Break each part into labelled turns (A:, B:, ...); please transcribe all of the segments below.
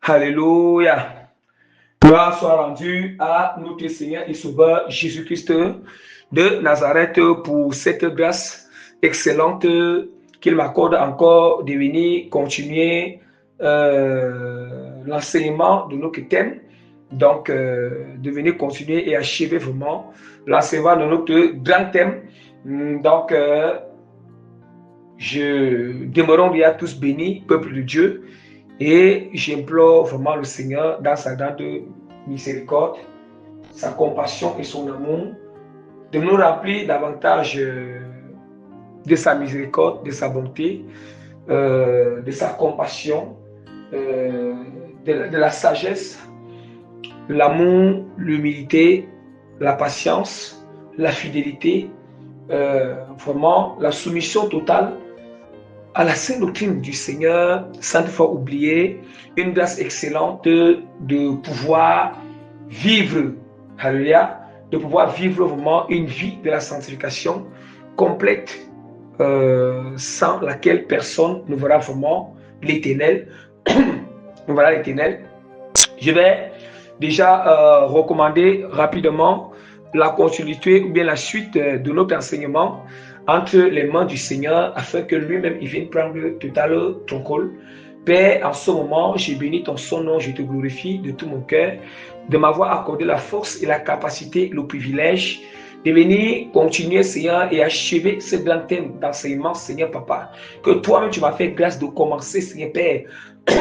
A: Alléluia. Gloire soit rendue à notre Seigneur et Sauveur Jésus-Christ de Nazareth pour cette grâce excellente qu'il m'accorde encore de venir continuer l'enseignement de notre thème. Donc, de venir continuer et achever vraiment l'enseignement de notre grand thème. Donc, je demeurons bien tous bénis, peuple de Dieu. Et j'implore vraiment le Seigneur dans sa grande miséricorde, sa compassion et son amour, de nous remplir davantage de sa miséricorde, de sa bonté, de sa compassion, de la sagesse, l'amour, l'humilité, la patience, la fidélité, vraiment la soumission totale à la sainte doctrine du Seigneur, sans toutefois oublier une grâce excellente de pouvoir vivre, alléluia, de pouvoir vivre vraiment une vie de la sanctification complète, sans laquelle personne ne verra vraiment l'Éternel. ne verra l'Éternel. Je vais déjà recommander rapidement la continuité ou bien la suite de notre enseignement entre les mains du Seigneur afin que lui-même il vienne prendre total contrôle. Père, en ce moment, je bénis ton nom, je te glorifie de tout mon cœur, de m'avoir accordé la force et la capacité, le privilège de venir continuer, Seigneur, et achever ce grand thème d'enseignement, Seigneur Papa, que toi-même tu m'as fait grâce de commencer, Seigneur Père.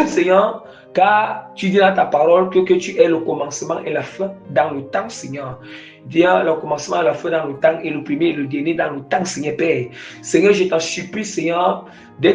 A: Seigneur, car tu dis dans ta parole que tu es le commencement et la fin dans le temps, Seigneur. Dis le commencement et la fin dans le temps et le premier et le dernier dans le temps, Seigneur Père. Seigneur, je t'en supplie, Seigneur, de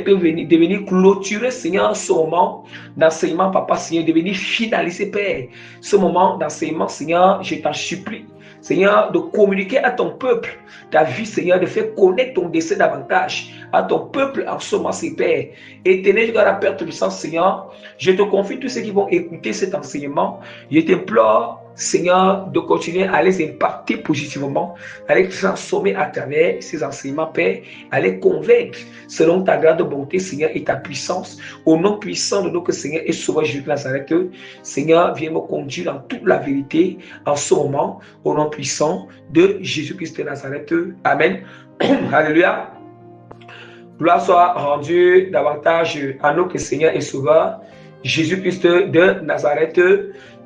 A: venir clôturer, Seigneur, ce moment d'enseignement, Papa, Seigneur, de venir finaliser, Père, ce moment d'enseignement, Seigneur, je t'en supplie. Seigneur, de communiquer à ton peuple ta vie, Seigneur, de faire connaître ton dessein davantage à ton peuple en ce moment, Père. Éternel, jusqu'à la perte de puissance, Seigneur, je te confie tous ceux qui vont écouter cet enseignement. Je t'implore, Seigneur, de continuer à les impacter positivement, à les transformer à travers ces enseignements, Père, à les convaincre selon ta grande bonté, Seigneur, et ta puissance, au nom puissant de notre Seigneur et Sauveur Jésus de Nazareth. Seigneur, viens me conduire dans toute la vérité en ce moment, au nom puissant de Jésus-Christ de Nazareth. Amen. Alléluia. Gloire soit rendue davantage à notre Seigneur et Sauveur, Jésus-Christ de Nazareth.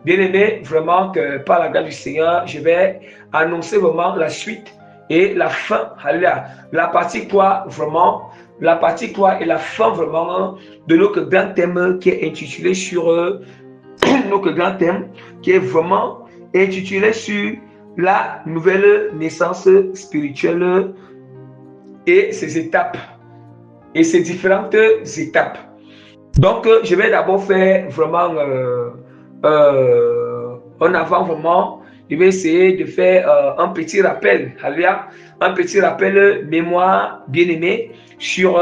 A: Bien-aimé, vraiment que par la grâce du Seigneur, je vais annoncer vraiment la suite et la fin. Alléluia. La partie quoi vraiment, la partie quoi et la fin vraiment de notre grand thème qui est intitulé sur notre grand thème qui est vraiment intitulé sur la nouvelle naissance spirituelle et ses étapes et ses différentes étapes. Donc, je vais d'abord faire vraiment en avant vraiment, je vais essayer de faire un petit rappel, un petit rappel mémoire bien-aimé sur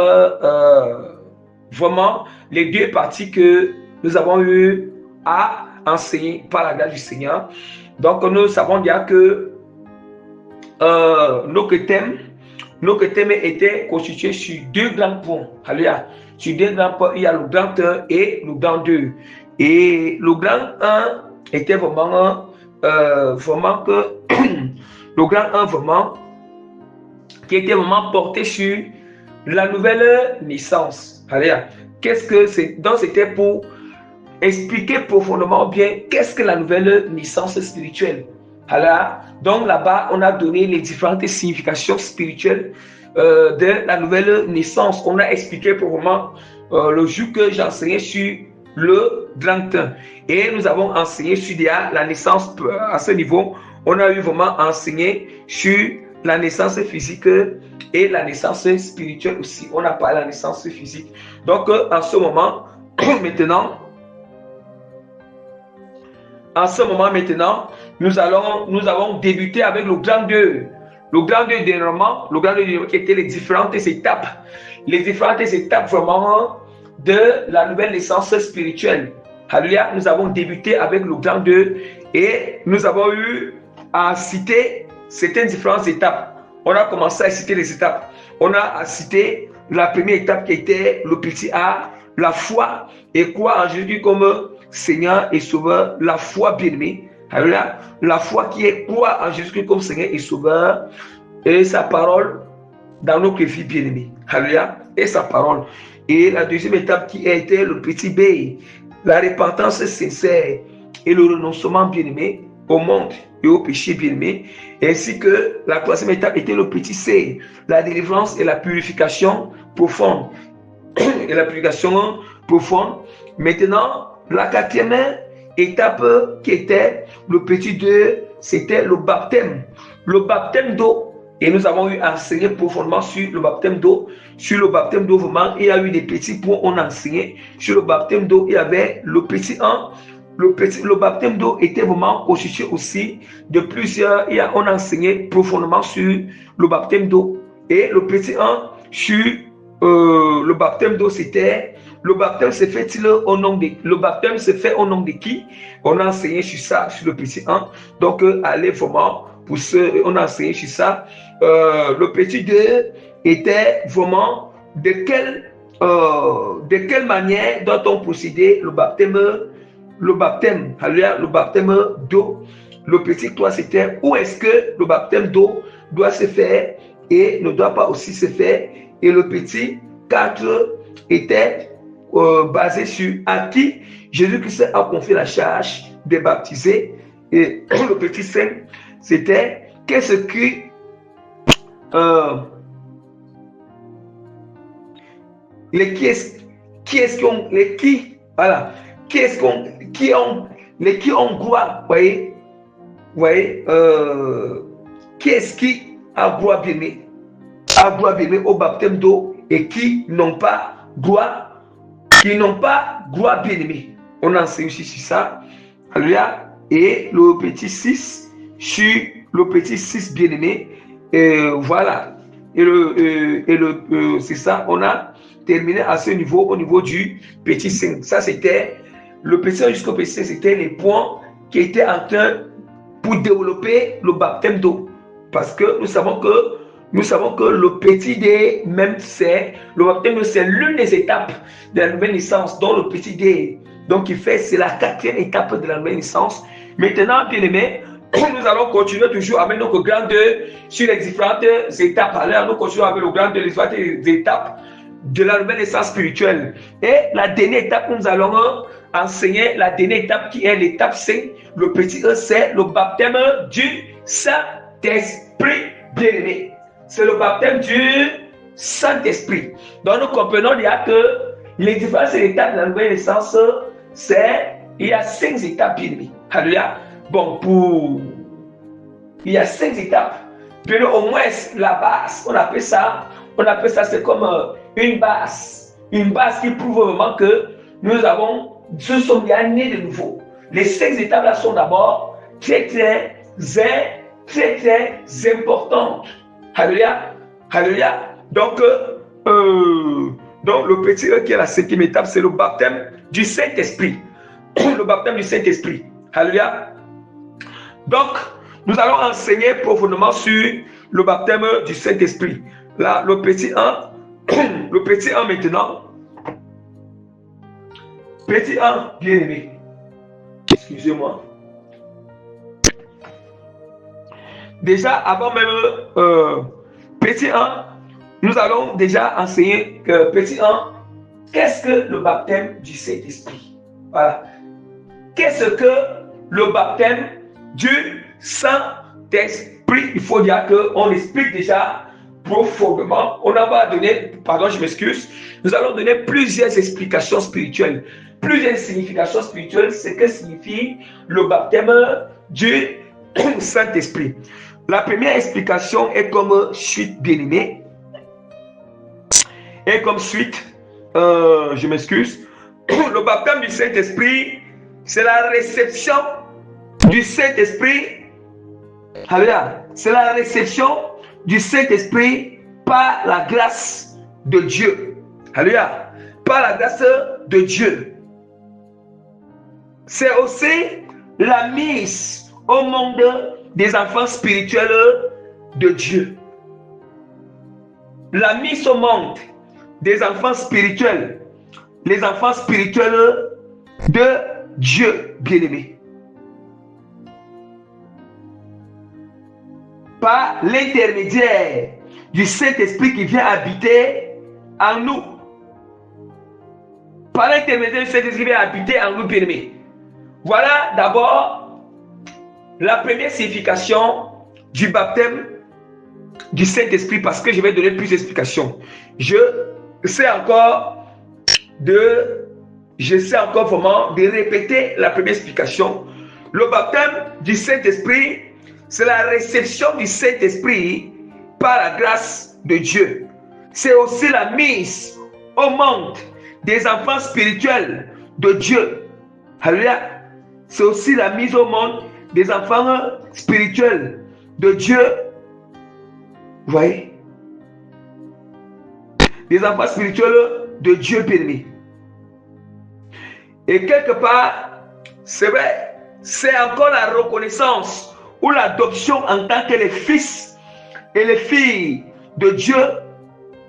A: vraiment les deux parties que nous avons eu à enseigner par la grâce du Seigneur. Donc, nous savons bien que notre thème était constitué sur deux grands points. Alléluia. Sur deux grands points, il y a le grand 1 et le grand 2. Et le grand 1 était vraiment, vraiment que le grand 1 vraiment qui était vraiment porté sur la nouvelle naissance. Alléluia. Qu'est-ce que c'est? Donc, c'était pour expliquer profondément bien qu'est-ce que la nouvelle naissance spirituelle. Alors, donc là-bas, on a donné les différentes significations spirituelles de la nouvelle naissance. On a expliqué probablement le jour que j'enseignais sur le grand 1. Et nous avons enseigné sur la naissance à ce niveau. On a eu vraiment enseigné sur la naissance physique et la naissance spirituelle aussi. On a parlé de la naissance physique. Donc, en ce moment, maintenant, nous avons débuté avec le grand 2. Le grand 2 dernièrement, qui était les différentes étapes vraiment de la nouvelle naissance spirituelle. Alléluia, nous avons débuté avec le grand 2 et nous avons eu à citer certaines différentes étapes. On a commencé à citer les étapes. On a cité la première étape qui était le petit A, la foi et quoi en Jésus comme Seigneur et Sauveur, la foi bien-aimée. Alléluia. La foi qui est croire en Jésus-Christ comme Seigneur et Sauveur et sa parole dans notre vie bien-aimée. Alléluia. Et sa parole. Et la deuxième étape qui a été le petit B, la repentance sincère et le renoncement bien-aimé au monde et au péché bien-aimé, ainsi que la troisième étape était le petit C, la délivrance et la purification profonde. Et la purification profonde. Maintenant, la quatrième étape qui était le petit 2, c'était le baptême. Le baptême d'eau. Et nous avons eu enseigné profondément sur le baptême d'eau. Sur le baptême d'eau, vraiment, il y a eu des petits points on a enseigné. Sur le baptême d'eau, il y avait le petit 1. Le baptême d'eau était vraiment constitué aussi de plusieurs. On a enseigné profondément sur le baptême d'eau. Et le petit 1 sur le baptême d'eau, c'était le baptême se fait-il au nom de le baptême se fait au nom de qui? On a enseigné sur ça, sur le petit 1. Donc, allez vraiment pour ceux, on a enseigné sur ça. Le petit 2 était vraiment de quelle manière doit-on procéder le baptême, alléluia, le baptême d'eau. Le petit 3, c'était où est-ce que le baptême d'eau doit se faire et ne doit pas aussi se faire. Et le petit 4 était basé sur à qui Jésus-Christ a confié la charge de baptiser. Et le petit 5, c'était qu'est-ce qui qui ont gloire, voyez, qui est-ce qui a gloire bien-aimé au baptême d'eau et qui n'ont pas gloire bien-aimé. On enseigne aussi sur ça. Alléluia. Et le petit 6 sur le petit 6 bien-aimé. Voilà. Et c'est ça. On a terminé à ce niveau, au niveau du petit 5. Ça, c'était le petit 1 jusqu'au petit 5, c'était les points qui étaient en train pour développer le baptême d'eau. Parce que nous savons que le petit D, même c'est le baptême, c'est l'une des étapes de la nouvelle naissance, dont le petit D, donc c'est la quatrième étape de la nouvelle naissance. Maintenant, bien aimé, nous allons continuer toujours avec nos grandes sur les différentes étapes. Alors, nous continuons avec les différentes étapes de la nouvelle naissance spirituelle. Et la dernière étape, nous allons enseigner la dernière étape qui est l'étape 5. Le petit E, c'est le baptême du Saint-Esprit bien-aimé. C'est le baptême du Saint-Esprit. Donc, nous comprenons déjà que les différentes étapes de la nouvelle naissance, il y a 5 étapes bien-aimées. Alléluia. Bon, il y a 5 étapes. Puis au moins, la base, on appelle ça, c'est comme une base qui prouve vraiment que nous sommes nés de nouveau. Les 5 étapes là sont d'abord très importantes. Alléluia. Alléluia. Donc, le petit E qui est la 5e étape, c'est le baptême du Saint-Esprit. Le baptême du Saint-Esprit. Alléluia. Donc, nous allons enseigner profondément sur le baptême du Saint-Esprit. Là, le petit 1, le petit 1 maintenant. Petit 1, bien aimé. Excusez-moi. Déjà, avant même petit 1, nous allons déjà enseigner que petit 1, qu'est-ce que le baptême du Saint-Esprit? Voilà. Qu'est-ce que le baptême du Saint-Esprit? Il faut dire qu'on explique déjà profondément. On va donner, pardon, je m'excuse, nous allons donner plusieurs explications spirituelles, plusieurs significations spirituelles, ce que signifie le baptême du Saint-Esprit. La première explication est comme suite bien-aimée. Et comme suite, je m'excuse, le baptême du Saint-Esprit, c'est la réception du Saint-Esprit. Alléluia. C'est la réception du Saint-Esprit par la grâce de Dieu. Alléluia. Par la grâce de Dieu. C'est aussi la mise au monde des enfants spirituels de Dieu. La mise au monde des enfants spirituels. Les enfants spirituels de Dieu bien-aimé. Par l'intermédiaire du Saint-Esprit qui vient habiter en nous. Par l'intermédiaire du Saint-Esprit qui vient habiter en nous, bien-aimés. Voilà d'abord la première signification du baptême du Saint-Esprit, parce que je vais donner plus d'explications. Je sais encore vraiment de répéter la première explication. Le baptême du Saint-Esprit, c'est la réception du Saint-Esprit par la grâce de Dieu. C'est aussi la mise au monde des enfants spirituels de Dieu. Alléluia. C'est aussi la mise au monde des enfants spirituels de Dieu. Vous voyez? Des enfants spirituels de Dieu béni. Et quelque part, c'est vrai, c'est encore la reconnaissance ou l'adoption en tant que les fils et les filles de Dieu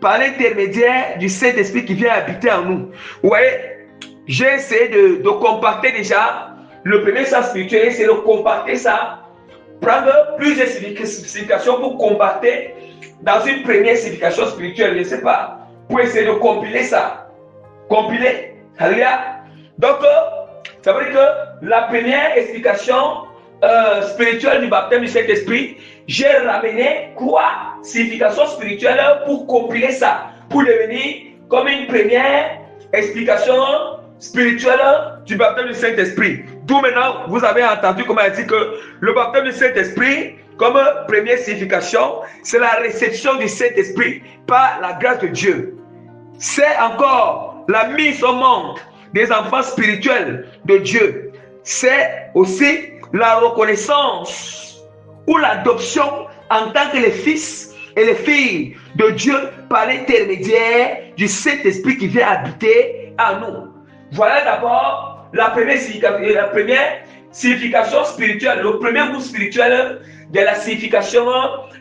A: par l'intermédiaire du Saint-Esprit qui vient habiter en nous. Vous voyez, j'ai essayé de compacter déjà le premier sens spirituel, c'est de compacter ça, prendre plusieurs significations pour compacter dans une première signification spirituelle, je ne sais pas, pour essayer de compiler ça. Compiler. Alléluia. Donc, ça veut dire que la première explication spirituelle du baptême du Saint-Esprit, j'ai ramené 3 significations spirituelles pour compiler ça, pour devenir comme une première explication spirituelle du baptême du Saint-Esprit. D'où maintenant, vous avez entendu comment il dit que le baptême du Saint-Esprit, comme première signification, c'est la réception du Saint-Esprit par la grâce de Dieu. C'est encore la mise au monde des enfants spirituels de Dieu. C'est aussi la reconnaissance ou l'adoption en tant que les fils et les filles de Dieu par l'intermédiaire du Saint-Esprit qui vient habiter en nous. Voilà d'abord la première signification spirituelle, le premier goût spirituel de la signification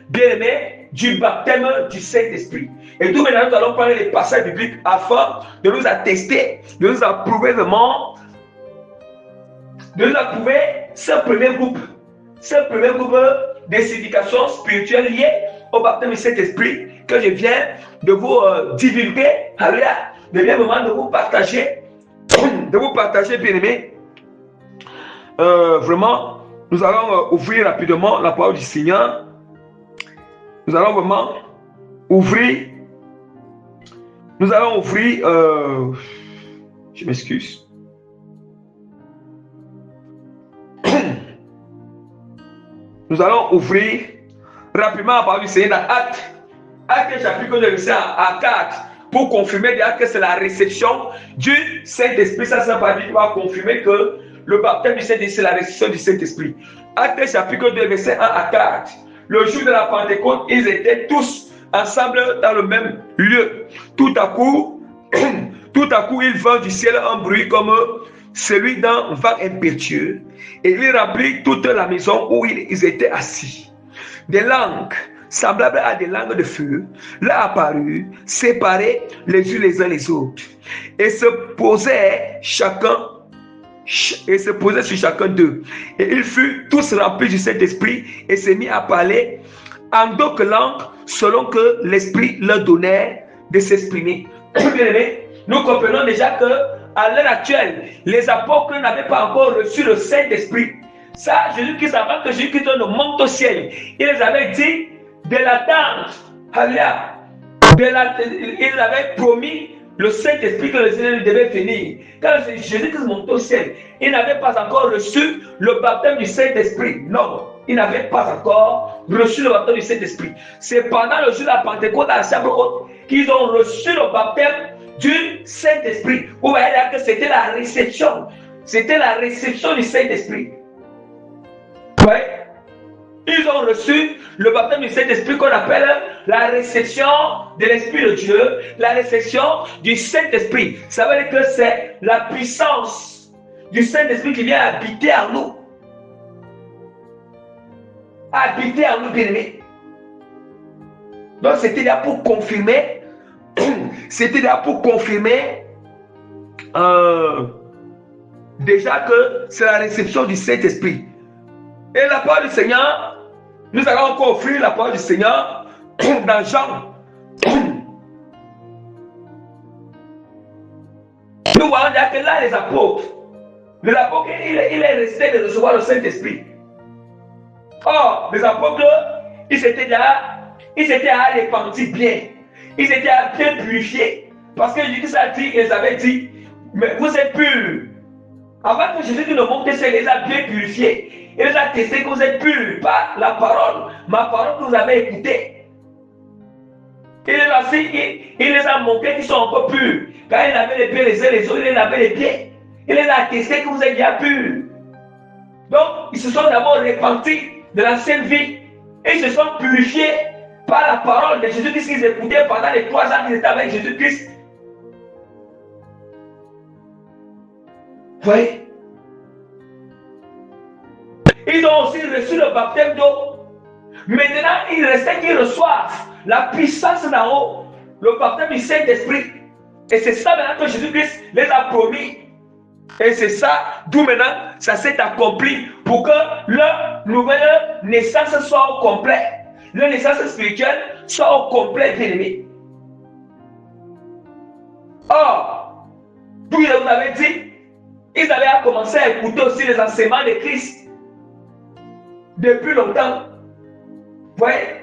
A: bien-aimée du baptême du Saint-Esprit. Et tout maintenant, nous allons prendre les passages bibliques afin de nous attester, de nous approuver vraiment, de nous approuver ce premier groupe de significations spirituelles liées au baptême du Saint-Esprit que je viens de vous divulguer. Alléluia. De bien moment de vous partager, bien aimé. Vraiment, nous allons ouvrir rapidement la parole du Seigneur. Nous allons vraiment ouvrir. Je m'excuse. Nous allons ouvrir rapidement la parole du Seigneur dans Actes chapitre 2, verset à 4, pour confirmer que c'est la réception du Saint-Esprit. Ça veut pas dire qu'il va confirmer que le baptême du Saint-Esprit, c'est la réception du Saint-Esprit. Actes chapitre 2, verset 1 à 4. Le jour de la Pentecôte, ils étaient tous ensemble dans le même lieu. Tout à coup, il vint du ciel un bruit comme celui d'un vent impétueux, et il remplit toute la maison où ils étaient assis. Des langues semblables à des langues de feu leur apparurent, séparées les unes les uns les autres, et se posaient sur chacun d'eux. Et ils furent tous remplis du Saint-Esprit et se mirent à parler en d'autres langues selon que l'Esprit leur donnait de s'exprimer. Nous comprenons déjà que à l'heure actuelle, les apôtres n'avaient pas encore reçu le Saint-Esprit. Ça, Jésus-Christ, avant que Jésus-Christ ne monte au ciel, il les avait dit de l'attendre. Alléluia. Il avait promis le Saint-Esprit que le Seigneur devait venir. Quand Jésus-Christ monte au ciel, il n'avait pas encore reçu le baptême du Saint-Esprit. Non, il n'avait pas encore reçu le baptême du Saint-Esprit. C'est pendant le jour de la Pentecôte à la chambre haute qu'ils ont reçu le baptême du Saint-Esprit. Vous voyez là que c'était la réception. C'était la réception du Saint-Esprit. Ouais. Ils ont reçu le baptême du Saint-Esprit qu'on appelle la réception de l'Esprit de Dieu, la réception du Saint-Esprit. Ça veut dire que c'est la puissance du Saint-Esprit qui vient habiter en nous. Habiter en nous, bien-aimés. Donc c'était là pour confirmer, déjà que c'est la réception du Saint-Esprit. Et la parole du Seigneur, nous allons encore offrir la parole du Seigneur dans Jean. Nous voyons déjà que là, les apôtres, il est resté de recevoir le Saint-Esprit. Or, les apôtres, ils étaient repentis bien. Ils étaient bien purifiés. Parce que Jésus a dit, ils avaient dit, mais vous êtes purs. Avant que Jésus ne monte, il les a bien purifiés. Il les a testés que vous êtes purs par la parole, ma parole que vous avez écoutée. Il les a montrés qu'ils sont encore purs. Quand il avait les pieds les uns les autres, il avait les pieds. Il les a testés que vous êtes bien purs. Donc, ils se sont d'abord repentis de l'ancienne vie. Et ils se sont purifiés par la parole de Jésus-Christ qu'ils écoutaient pendant les 3 ans qu'ils étaient avec Jésus-Christ. Vous voyez? Ils ont aussi reçu le baptême d'eau. Maintenant, il restait qu'ils reçoivent la puissance d'en haut, le baptême du Saint-Esprit. Et c'est ça maintenant que Jésus-Christ les a promis. Et c'est ça, d'où maintenant, ça s'est accompli pour que leur nouvelle naissance soit au complet. Leur naissance spirituelle soit au complet, bien-aimé. Or, d'où il vous avait dit, ils avaient commencé à écouter aussi les enseignements de Christ depuis longtemps. Vous voyez?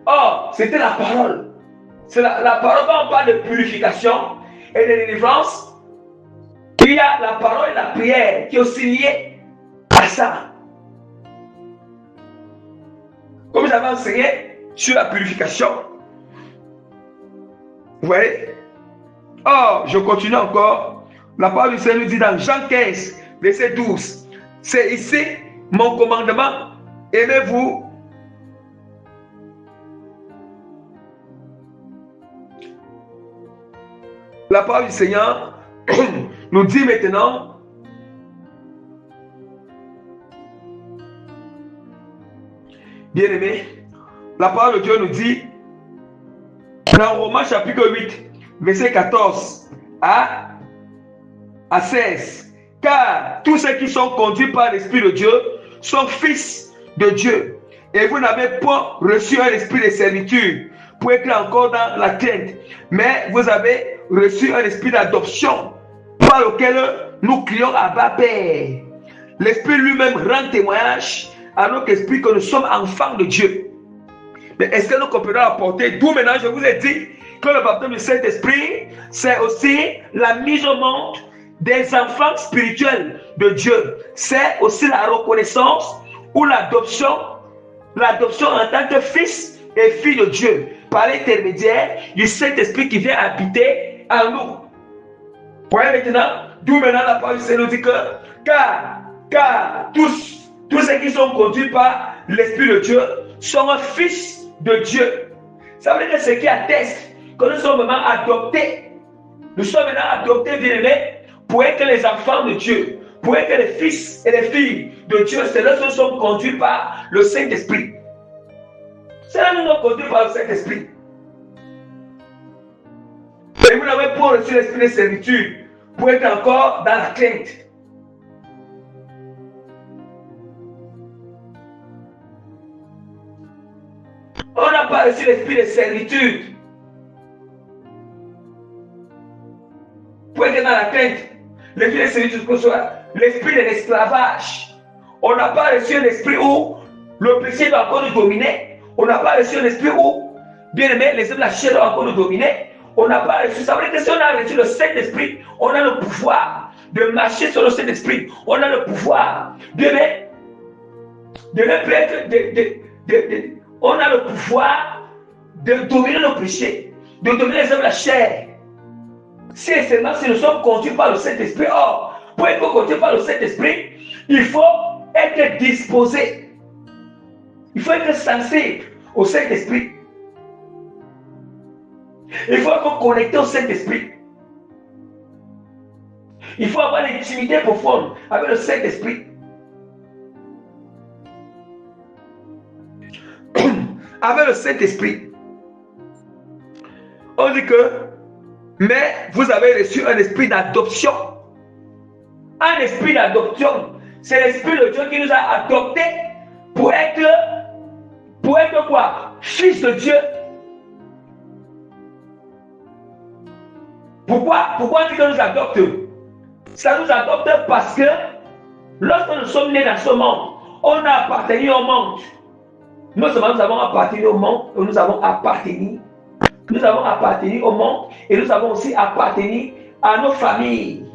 A: Or, c'était la parole. C'est la parole quand on parle de purification et de délivrance. Il y a la parole et la prière qui est aussi liée à ça. Comme j'avais enseigné sur la purification. Vous voyez? Or, je continue encore. La parole du Seigneur nous dit dans Jean 15, verset 12. C'est ici mon commandement. Aimez-vous. La parole du Seigneur nous dit maintenant, bien aimé, la parole de Dieu nous dit dans Romains chapitre 8, verset 14 à 16, car tous ceux qui sont conduits par l'Esprit de Dieu sont fils de Dieu. Et vous n'avez pas reçu un esprit de servitude pour être encore dans la crainte, mais vous avez reçu un esprit d'adoption par lequel nous crions Abba Père. L'Esprit lui-même rend témoignage à notre esprit que nous sommes enfants de Dieu. Mais est-ce que nous comprenons la portée? D'où maintenant je vous ai dit que le baptême du Saint-Esprit, c'est aussi la mise au monde des enfants spirituels de Dieu. C'est aussi la reconnaissance ou l'adoption en tant que fils et fille de Dieu par l'intermédiaire du Saint-Esprit qui vient habiter en nous. Vous voyez maintenant, d'où maintenant la parole du Seigneur dit que car tous ceux qui sont conduits par l'Esprit de Dieu sont un fils de Dieu. Ça veut dire que ce qui atteste que nous sommes maintenant adoptés. Nous sommes maintenant adoptés, bien-aimés, pour être les enfants de Dieu, pour être les fils et les filles de Dieu. C'est là que nous sommes conduits par le Saint-Esprit. C'est là que nous sommes conduits par le Saint-Esprit. Et vous n'avez pas reçu l'esprit de servitude pour être encore dans la crainte. On n'a pas reçu l'esprit de servitude pour être dans la crainte. L'esprit de servitude, que ce soit l'esprit de l'esclavage. On n'a pas reçu l'esprit où le péché doit encore nous dominer. On n'a pas reçu l'esprit où, bien aimé, les hommes de la chair doivent encore nous dominer. On n'a pas reçu. Ça veut dire que si on a reçu le Saint-Esprit, on a le pouvoir de marcher sur le Saint-Esprit. On a le pouvoir de on a le pouvoir de dominer le péché, de dominer les hommes de la chair. Si et seulement si nous sommes conduits par le Saint-Esprit. Or, pour être conduit par le Saint-Esprit, il faut être disposé. Il faut être sensible au Saint-Esprit. Il faut être connecté au Saint-Esprit. Il faut avoir l'intimité profonde avec le Saint-Esprit. Avec le Saint-Esprit. On dit que, mais vous avez reçu un esprit d'adoption un esprit d'adoption. C'est l'esprit de Dieu qui nous a adoptés pour être quoi? Fils de Dieu. Pourquoi Dieu nous adopte? Ça nous adopte parce que lorsque nous sommes nés dans ce monde, on a appartenu au monde. Nous avons appartenu au monde et nous avons appartenu au monde et nous avons aussi appartenu à nos familles.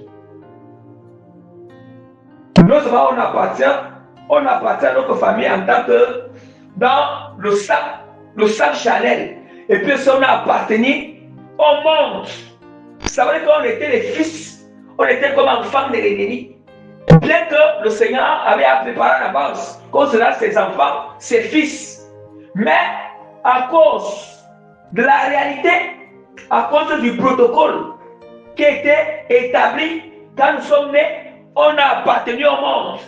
A: Nous on appartient à notre famille en tant que dans le sang charnel. Et puis si on a appartenu au monde, ça veut dire qu'on était les fils, on était comme enfants de l'ennemi. Bien que le Seigneur avait préparé en avance qu'on sera ses enfants, ses fils. Mais à cause de la réalité, à cause du protocole qui était établi quand nous sommes nés, on a appartenu au monde.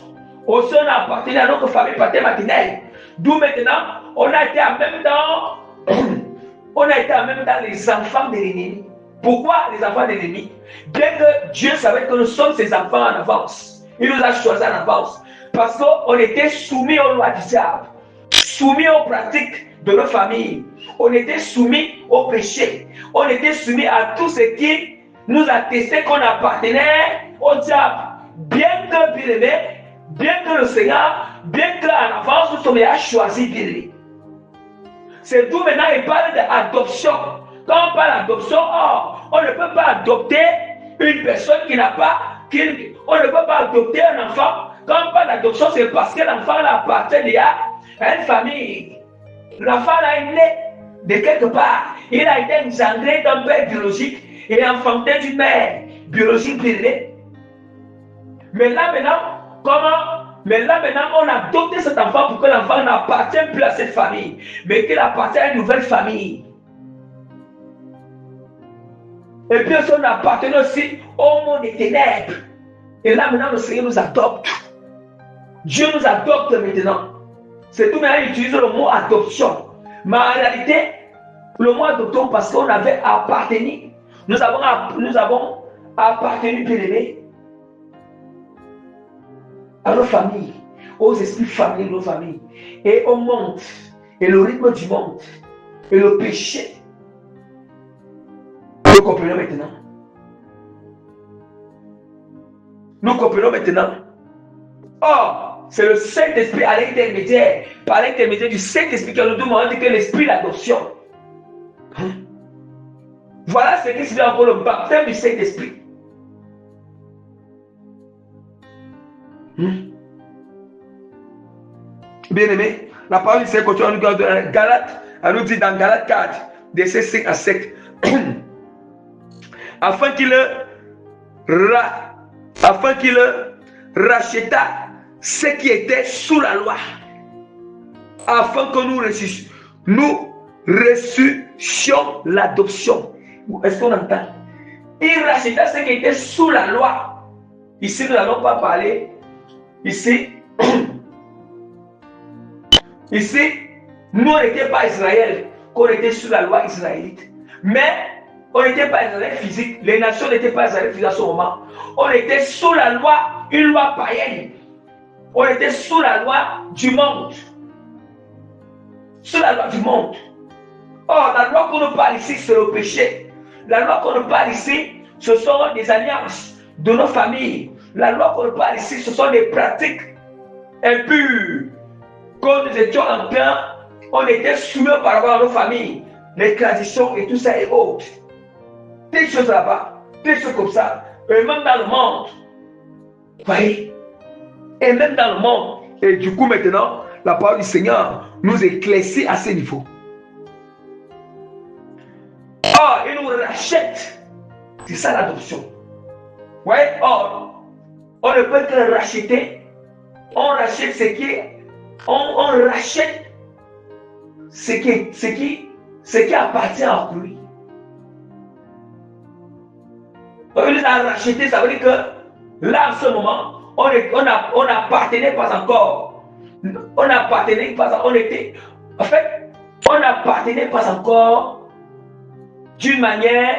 A: Aussi, on a appartenu à notre famille paternelle. D'où maintenant, on a été en même temps les enfants de l'ennemi. Pourquoi les enfants de l'ennemi? Bien que Dieu savait que nous sommes ses enfants en avance. Il nous a choisis en avance. Parce qu'on était soumis aux lois du diable, soumis aux pratiques de nos familles. On était soumis au péché. On était soumis à tout ce qui nous attestait qu'on appartenait au diable. Bien que, bien aimé, bien que le Seigneur, bien qu'en avance, nous sommes déjà choisis, bien aimé. C'est d'où maintenant il parle d'adoption. Quand on parle d'adoption, on ne peut pas adopter une personne qui n'a pas, on ne peut pas adopter un enfant. Quand on parle d'adoption, c'est parce que l'enfant appartient déjà à une famille. L'enfant là est né de quelque part. Il a été engendré d'un père biologique et enfanté d'une mère biologique privée. Mais là maintenant, on a adopté cet enfant pour que l'enfant n'appartienne plus à cette famille, mais qu'il appartient à une nouvelle famille. Et puis on appartient aussi au monde des ténèbres. Et là maintenant, le Seigneur nous adopte. Dieu nous adopte maintenant. C'est tout maintenant, il utilise le mot adoption. Mais en réalité, le mot adoption, parce qu'on avait appartenu. Nous avons appartenu, bien aimé, à nos familles, aux esprits familiers de nos familles, et au monde, et le rythme du monde, et le péché. Nous comprenons maintenant. Nous comprenons maintenant. Or, c'est le Saint-Esprit par l'intermédiaire du Saint-Esprit qui nous demande que l'Esprit d'adoption. Voilà ce qui signifie encore le baptême du Saint-Esprit. Bien aimé, la parole du Seigneur continue dans Galates, elle nous dit dans Galates 4, versets 5 à 7, afin qu'il racheta ce qui était sous la loi, afin que nous reçussions l'adoption. Est-ce qu'on entend? Il racheta ce qui était sous la loi. Ici, nous n'allons pas parler. Ici, nous n'étions pas Israël, qu'on était sous la loi israélite. Mais on n'était pas Israël physique. Les nations n'étaient pas Israël physique à ce moment. On était sous la loi, une loi païenne. On était sous la loi du monde. Sous la loi du monde. Or, la loi qu'on nous parle ici, c'est le péché. La loi qu'on nous parle ici, ce sont des alliances de nos familles. La loi qu'on nous parle ici, ce sont des pratiques impures. Quand nous étions en plein, on était soumis par rapport à nos familles, les traditions et tout ça et autres. Des choses là-bas, des choses comme ça, et même dans le monde. Vous voyez? Et même dans le monde. Et du coup, maintenant, la parole du Seigneur nous éclaircit à ce niveau. Or, il nous rachète. C'est ça l'adoption. Oui, or, on ne peut que racheter. On rachète ce qui est. On rachète ce qui appartient à lui. On les a rachetés, ça veut dire que là, en ce moment, on n'appartenait pas encore. On n'appartenait pas encore. On n'appartenait pas encore d'une manière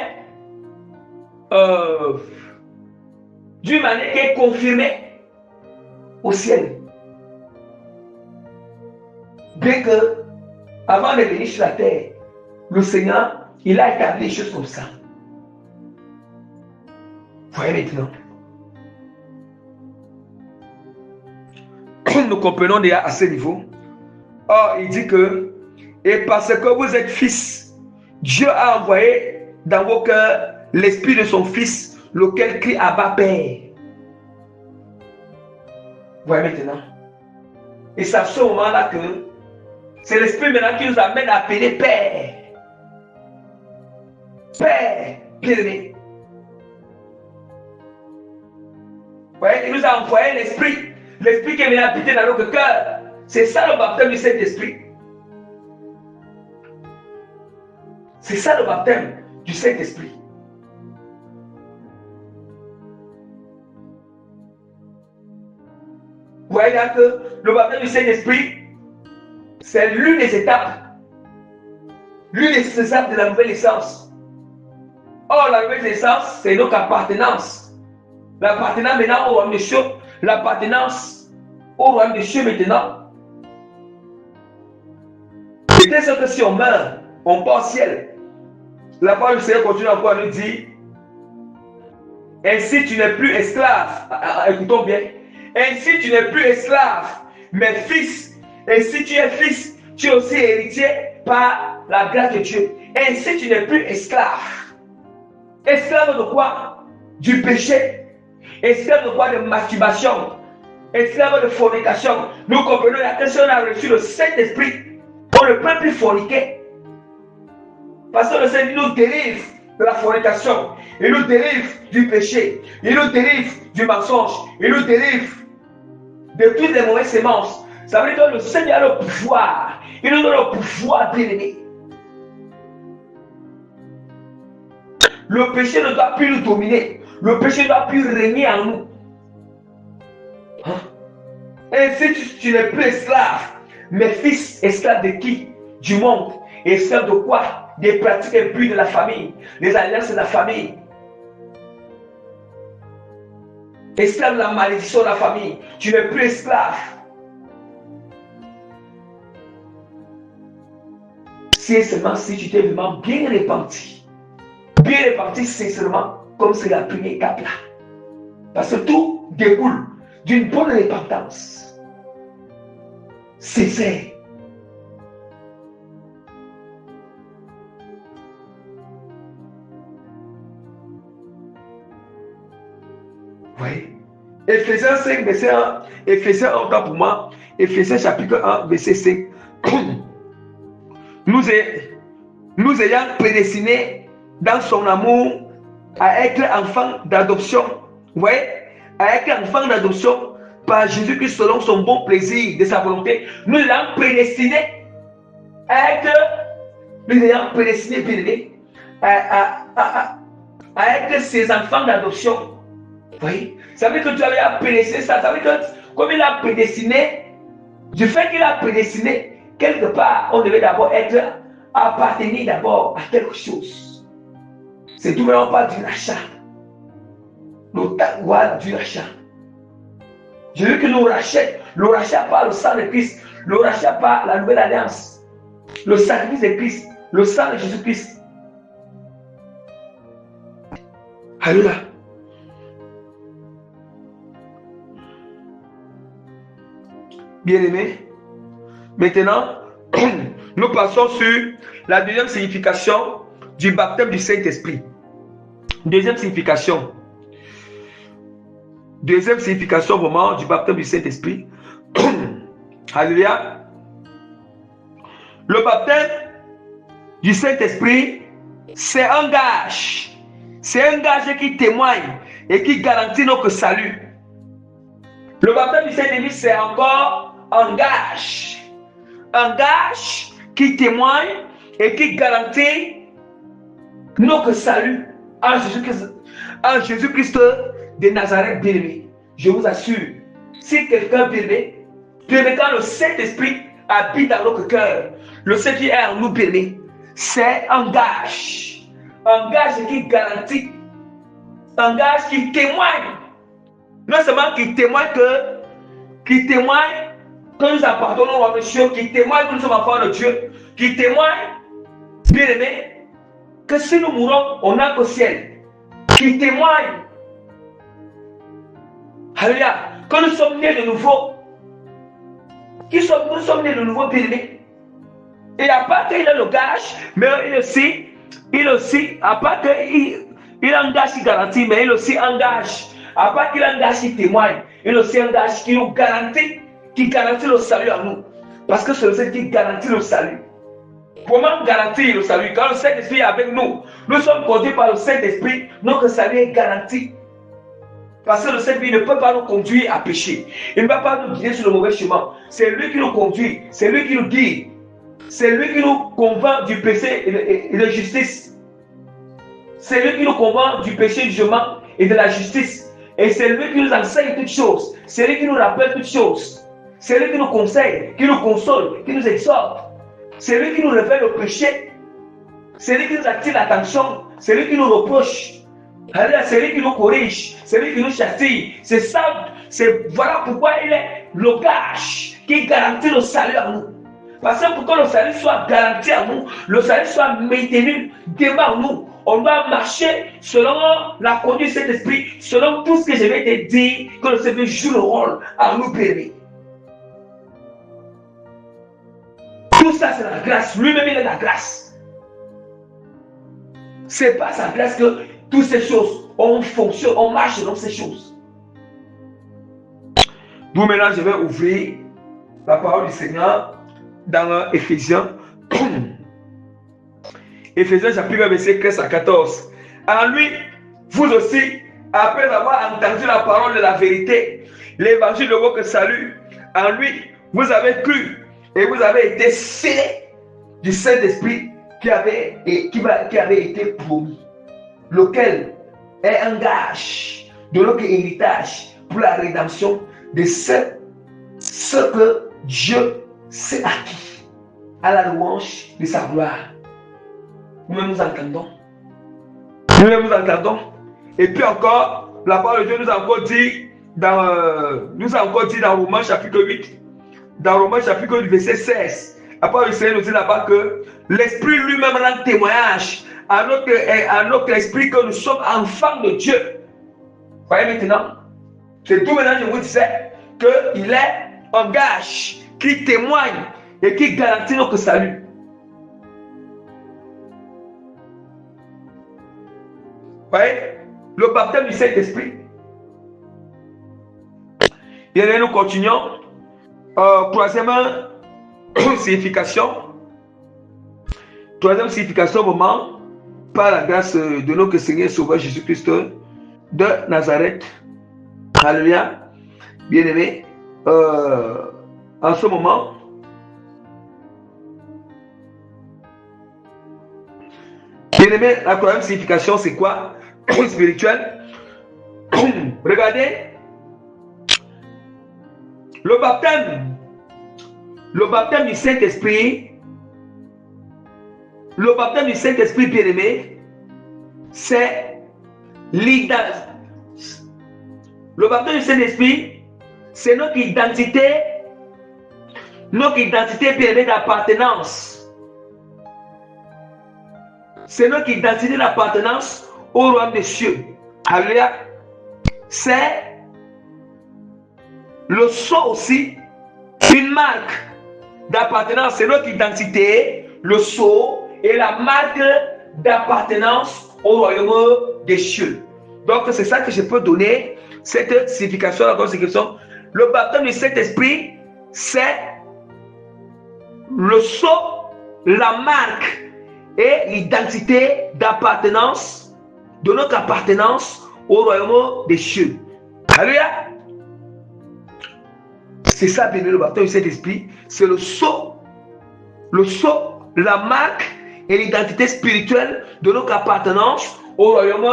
A: d'une manière qui est confirmée au ciel. Bien que, avant de venir sur la terre, le Seigneur, il a établi des choses comme ça. Vous voyez maintenant. Nous comprenons déjà à ce niveau. Or, il dit que, et parce que vous êtes fils, Dieu a envoyé dans vos cœurs l'esprit de son fils, lequel crie Abba Père. Vous voyez maintenant. Et c'est à ce moment-là que c'est l'esprit maintenant qui nous amène à appeler Père. Père, bien-aimé. Vous voyez, il nous a envoyé l'esprit. L'esprit qui est venu habiter dans notre cœur. C'est ça le baptême du Saint-Esprit. C'est ça le baptême du Saint-Esprit. Vous voyez là que le baptême du Saint-Esprit, c'est l'une des étapes. L'une des étapes de la nouvelle naissance. Or, la nouvelle naissance, c'est notre appartenance. L'appartenance maintenant au royaume des cieux. L'appartenance au royaume des cieux maintenant. C'est sûr que si on meurt, on part au ciel. La parole du Seigneur continue encore à nous dire, ainsi tu n'es plus esclave. Écoutons bien. Ainsi tu n'es plus esclave, mais fils. Et si tu es fils, tu es aussi héritier par la grâce de Dieu. Ainsi tu n'es plus esclave. Esclave de quoi? Du péché. Esclave de quoi? De masturbation. Esclave de fornication. Nous comprenons que si on a reçu le Saint-Esprit, on ne peut plus forniquer. Parce que le Seigneur nous délivre de la fornication. Il nous délivre du péché. Il nous délivre du mensonge. Il nous délivre de toutes les mauvaises semences. Ça veut dire que le Seigneur a le pouvoir. Il nous donne le pouvoir bien-aimé. Le péché ne doit plus nous dominer. Le péché ne doit plus régner en nous. Hein? Ainsi, tu n'es plus esclave, mais fils, esclave de qui? Du monde. Esclave de quoi? Des pratiques impures de la famille, des alliances de la famille. Esclave de la malédiction de la famille. Tu n'es plus esclave. Si et seulement si tu t'es vraiment bien repenti. Bien repenti sincèrement, comme c'est la première étape là. Parce que tout découle d'une bonne repentance. Sincère. Oui. Ephésiens 5, verset 1. Ephésiens 1, temps pour moi. Ephésiens chapitre 1, verset 5. Nous ayant prédestinés dans son amour à être enfants d'adoption. Vous voyez? À être enfants d'adoption par Jésus-Christ selon son bon plaisir de sa volonté. Nous l'ayant prédestiné à être, nous l'ayant prédestiné, bien-aimé, à être ses enfants d'adoption. Vous voyez? Ça veut dire que tu avais prédestiné ça. Ça veut dire que comme il a prédestiné, du fait qu'il a prédestiné, quelque part, on devait d'abord appartenir d'abord à quelque chose. C'est tout vraiment pas du rachat. Voilà, du rachat. Je veux que nous rachète. Le rachat par le sang de Christ. Le rachat par la nouvelle alliance. Le sacrifice de Christ. Le sang de Jésus-Christ. Alléluia. Bien-aimés, maintenant, nous passons sur la deuxième signification du baptême du Saint-Esprit. Deuxième signification. Deuxième signification vraiment du baptême du Saint-Esprit. Alléluia. Le baptême du Saint-Esprit, c'est un gage. C'est un gage qui témoigne et qui garantit notre salut. Le baptême du Saint-Esprit, c'est encore un gage. Un gage qui témoigne et qui garantit notre salut en Jésus-Christ de Nazareth, bien-aimé. Je vous assure, si quelqu'un, bien-aimé, quand le Saint-Esprit habite dans notre cœur, le Saint-Esprit est en nous, bien-aimé, c'est un gage qui garantit, un gage qui témoigne Non seulement qui témoigne que nous appartenons à Monsieur, qui témoigne que nous sommes enfants de Dieu, qui témoigne, bien aimé, que si nous mourons, on n'a qu'au ciel, qui témoigne, alléluia, que nous sommes nés de nouveau, nous sommes nés de nouveau, bien aimé. Et à part qu'il a le gage, mais il aussi, à part qu'il engage, il garantit, mais il aussi engage. À part qu'il engage, il témoigne. Il aussi engage, qui nous garantit, le salut à nous. Parce que c'est le Seigneur qui garantit le salut. Comment garantir le salut? Quand le Saint-Esprit est avec nous, nous sommes conduits par le Saint-Esprit, notre salut est garanti. Parce que le Saint-Esprit ne peut pas nous conduire à pécher. Il ne va pas nous guider sur le mauvais chemin. C'est lui qui nous conduit, c'est lui qui nous guide. C'est lui qui nous convainc du péché et de la justice. C'est lui qui nous convainc du péché, du jugement et de la justice. Et c'est lui qui nous enseigne toutes choses. C'est lui qui nous rappelle toutes choses. C'est lui qui nous conseille, qui nous console, qui nous exhorte. C'est lui qui nous révèle le péché. C'est lui qui nous attire l'attention. C'est lui qui nous reproche. C'est lui qui nous corrige. C'est lui qui nous chastise. C'est ça. Voilà pourquoi il est le gage qui garantit le salut à nous. Parce que pour que le salut soit garanti à nous, le salut soit maintenu devant nous, on doit marcher selon la conduite de cet esprit, selon tout ce que je vais te dire, que le Seigneur joue le rôle à nous bénir. Tout ça, c'est la grâce. Lui-même, il est la grâce. C'est pas sa grâce que toutes ces choses, on fonctionne, on marche selon ces choses. Donc maintenant, je vais ouvrir la parole du Seigneur dans Éphésiens. Éphésiens chapitre verset 13 à 14. En lui, vous aussi, après avoir entendu la parole de la vérité, l'évangile de votre salut, en lui, vous avez cru et vous avez été scellés du Saint-Esprit qui avait été promis, lequel est un gage de notre héritage pour la rédemption de ce que Dieu s'est acquis à la louange de sa gloire. Nous nous entendons. Nous entendons. Et puis encore, la parole de Dieu nous a encore dit dans Romains chapitre 8, dans Romains chapitre 8, verset 16, la parole du Seigneur nous dit là-bas que l'Esprit lui-même rend témoignage à notre esprit que nous sommes enfants de Dieu. Voyez maintenant, c'est tout maintenant que je vous disais qu'il est un gage qui témoigne et qui garantit notre salut. Voyez, le baptême du Saint-Esprit. Et nous continuons. Troisième signification. Troisième signification, moment, par la grâce de notre Seigneur Sauveur Jésus-Christ de Nazareth. Alléluia. Bien-aimé, en ce moment, bien-aimé, la troisième signification, c'est quoi? Spirituel. Regardez, le baptême du Saint-Esprit, bien-aimé, c'est l'identité. Le baptême du Saint-Esprit, c'est notre identité bien-aimée d'appartenance. C'est notre identité d'appartenance au royaume des cieux. Alléluia. C'est le sceau aussi, une marque d'appartenance. C'est notre identité, le sceau et la marque d'appartenance au royaume des cieux. Donc c'est ça que je peux donner, cette signification, la consécration. Le baptême du Saint-Esprit, c'est le sceau, la marque et l'identité d'appartenance, de notre appartenance au royaume des cieux. Alléluia. C'est ça, bien le baptême du Saint-Esprit. C'est le sceau, la marque et l'identité spirituelle de notre appartenance au royaume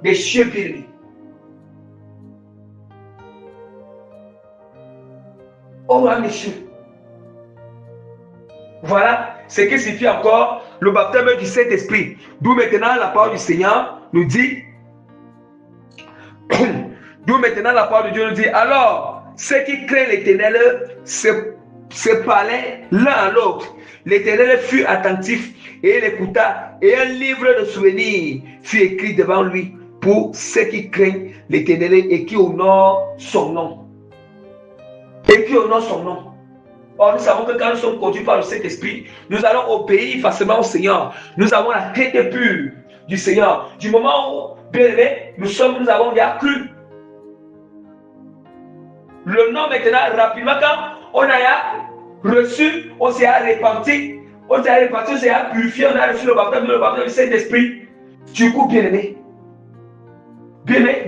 A: des cieux bien-aimés. Au royaume des cieux. Voilà ce qui signifie encore le baptême du Saint-Esprit. D'où maintenant la parole du Seigneur nous dit D'où maintenant la parole de Dieu nous dit, alors, ceux qui craignent l'Éternel se parlaient l'un à l'autre. L'Éternel fut attentif et il écouta, et un livre de souvenirs fut écrit devant lui pour ceux qui craignent l'Éternel et qui honorent son nom. Et qui honorent son nom. Or, nous savons que quand nous sommes conduits par le Saint-Esprit, nous allons obéir facilement au Seigneur. Nous avons la tête pure du Seigneur. Du moment où, bien aimé, nous avons bien cru. Le nom maintenant, rapidement, quand on a reçu, on s'est repenti, on s'est purifié, on a reçu le baptême du Saint-Esprit. Du coup, bien aimé,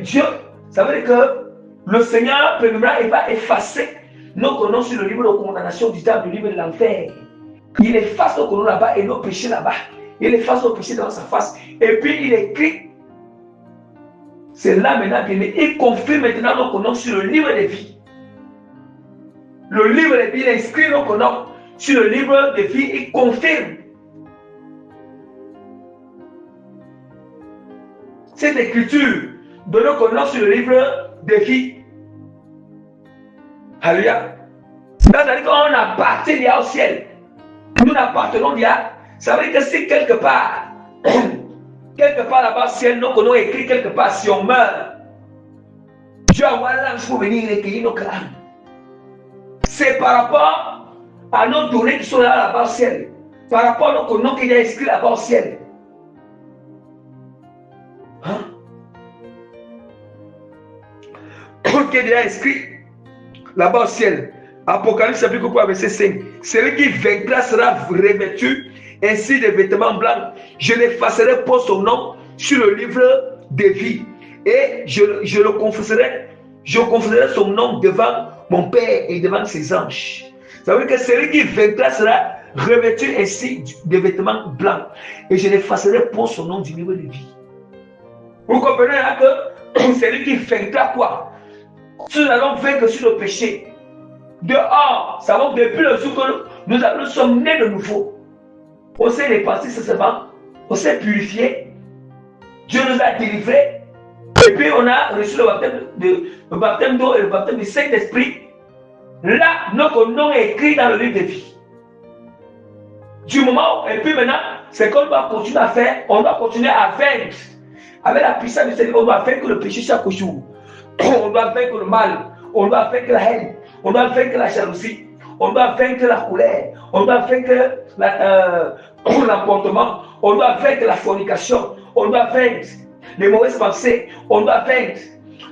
A: Dieu, ça veut dire que le Seigneur, premièrement, il va effacer nos noms sur le livre de condamnation du diable, le livre de l'enfer. Il efface nos noms là-bas et nos péchés là-bas. Il efface nos péchés dans sa face. Et puis il écrit. C'est là maintenant qu'il il confirme maintenant nos noms sur le livre des vies. Le livre des vies, il inscrit nos noms sur le livre des vies, il confirme. Cette écriture de nos noms sur le livre des vies. Alléluia. C'est-à-dire qu'on appartient au ciel. Nous n'appartenons à. Ça veut dire que si quelque part là-bas au ciel, nous avons écrit quelque part, si on meurt, Dieu envoie l'ange pour venir recueillir nos crânes. C'est par rapport à nos données qui sont là-bas au ciel. Par rapport à nos noms qu'il y a inscrits là-bas au ciel. Hein? Qui est déjà inscrit là-bas au ciel. Apocalypse chapitre 3 verset 5. Celui qui vaincra sera revêtu ainsi de vêtements blancs. Je l'effacerai pour son nom sur le livre de vie. Et je confesserai son nom devant mon Père et devant ses anges. Ça veut dire que celui qui vaincra sera revêtu ainsi de vêtements blancs. Et je l'effacerai pour son nom du livre de vie. Vous comprenez là que celui qui vaincra quoi? Nous allons vaincre sur le péché. Dehors, ça va depuis le jour que nous sommes nés de nouveau. On s'est réparti seulement, on s'est purifié. Dieu nous a délivrés. Et puis on a reçu le baptême d'eau et le baptême du Saint-Esprit. Là, notre nom est écrit dans le livre de vie. Du moment où, et puis maintenant, c'est qu'on doit continuer à faire, on doit continuer à vaincre. Avec la puissance du Seigneur, on doit vaincre le péché chaque jour. On doit vaincre le mal, on doit vaincre la haine, on doit vaincre la jalousie, on doit vaincre la colère, on doit vaincre l'emportement, on doit vaincre la fornication, on doit vaincre les mauvaises pensées, on doit vaincre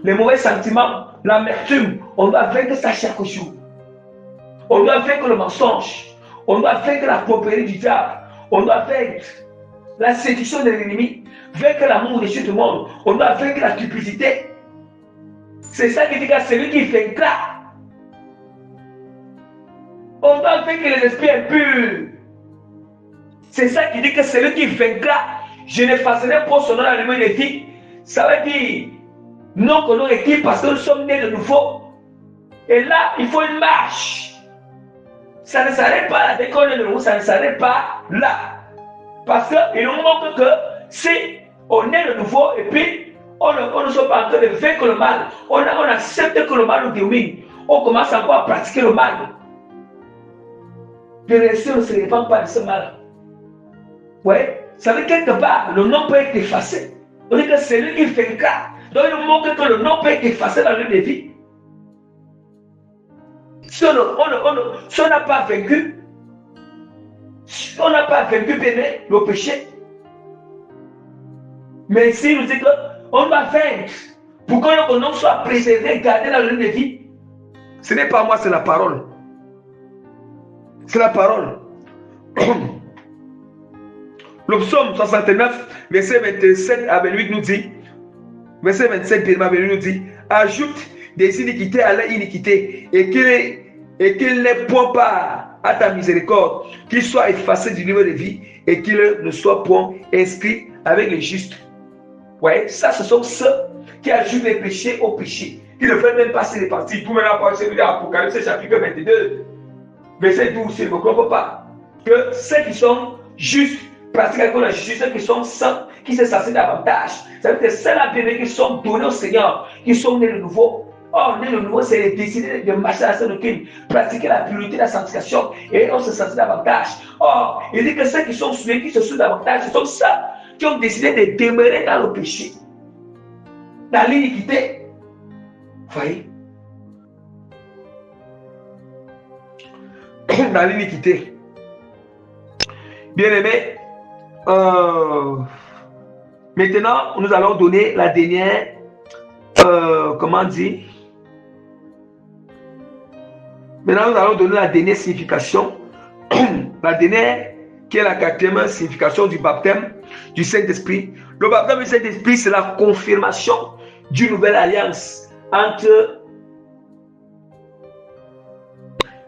A: les mauvais sentiments, l'amertume, on doit vaincre ça chaque jour. On doit vaincre le mensonge, on doit vaincre la propriété du diable, on doit vaincre la séduction de l'ennemi, vaincre l'amour de tout le monde, on doit vaincre la cupidité. C'est ça qui dit que celui qui vaincra. On doit vaincre les esprits impurs. C'est ça qui dit que celui qui vaincra, je n'effacerai pas son nom dans le livre de vie. Ça veut dire, non qu'on a écrit parce que nous sommes nés de nouveau. Et là, il faut une marche. Ça ne s'arrête pas là, dès qu'on est de nouveau, ça ne s'arrête pas là. Parce qu'il nous montre que si on est de nouveau et puis on ne soit pas en train de vaincre le mal, on accepte que le mal nous domine, on commence encore à pratiquer le mal. Le reste ne se répand pas de ce mal. Ouais, ça veut dire quelque part, le nom peut être effacé. On dit que c'est lui qui vaincra. Donc il nous montre que le nom peut être effacé dans le livre de vie. Si on n'a pas vaincu, péné le péché. Mais ici, il nous dit qu'on doit vaincre pour que notre nom soit préservé, gardé dans le livre de vie. Ce n'est pas moi, c'est la parole. C'est la parole. Le psaume 69, verset 27 à 28 nous dit, verset 27 à 28 nous dit, ajoute des iniquités à leur iniquité et qu'il n'ait point part à ta miséricorde, qu'il soit effacé du livre de vie et qu'il ne soit point inscrit avec les justes. Ouais, ça ce sont ceux qui ajoutent les péchés au péché, qui ne veulent même pas se répartir. Pour maintenant passer à Apocalypse chapitre 22, verset 12, il ne comprend pas que ceux qui sont justes pratiquent la justice, ceux qui sont saints qui se sensent davantage. Ça veut dire que c'est la bien qui sont donnés au Seigneur, qui sont nés de nouveau. Or, nés de nouveau, c'est de décider de marcher à la scène de Christ, pratiquer la purité, la sanctification, et on se sent davantage. Or, il dit que ceux qui sont souillés, qui se souillent davantage, ce sont ceux qui ont décidé de demeurer dans le péché, dans l'iniquité. Vous voyez? Dans l'iniquité. Bien aimé, maintenant, nous allons donner la dernière, comment dire? Maintenant, nous allons donner la dernière signification, la dernière, qui est la quatrième signification du baptême du Saint-Esprit. Le baptême du Saint-Esprit, c'est la confirmation d'une nouvelle alliance entre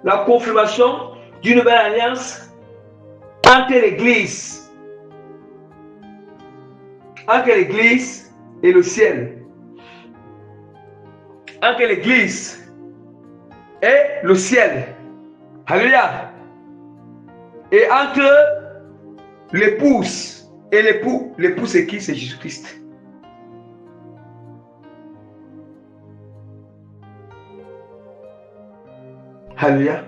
A: la confirmation d'une nouvelle alliance entre l'Église et le ciel. Entre l'Église et le ciel. Alléluia. Et entre l'épouse et l'époux. L'époux, c'est qui? C'est Jésus-Christ. Alléluia.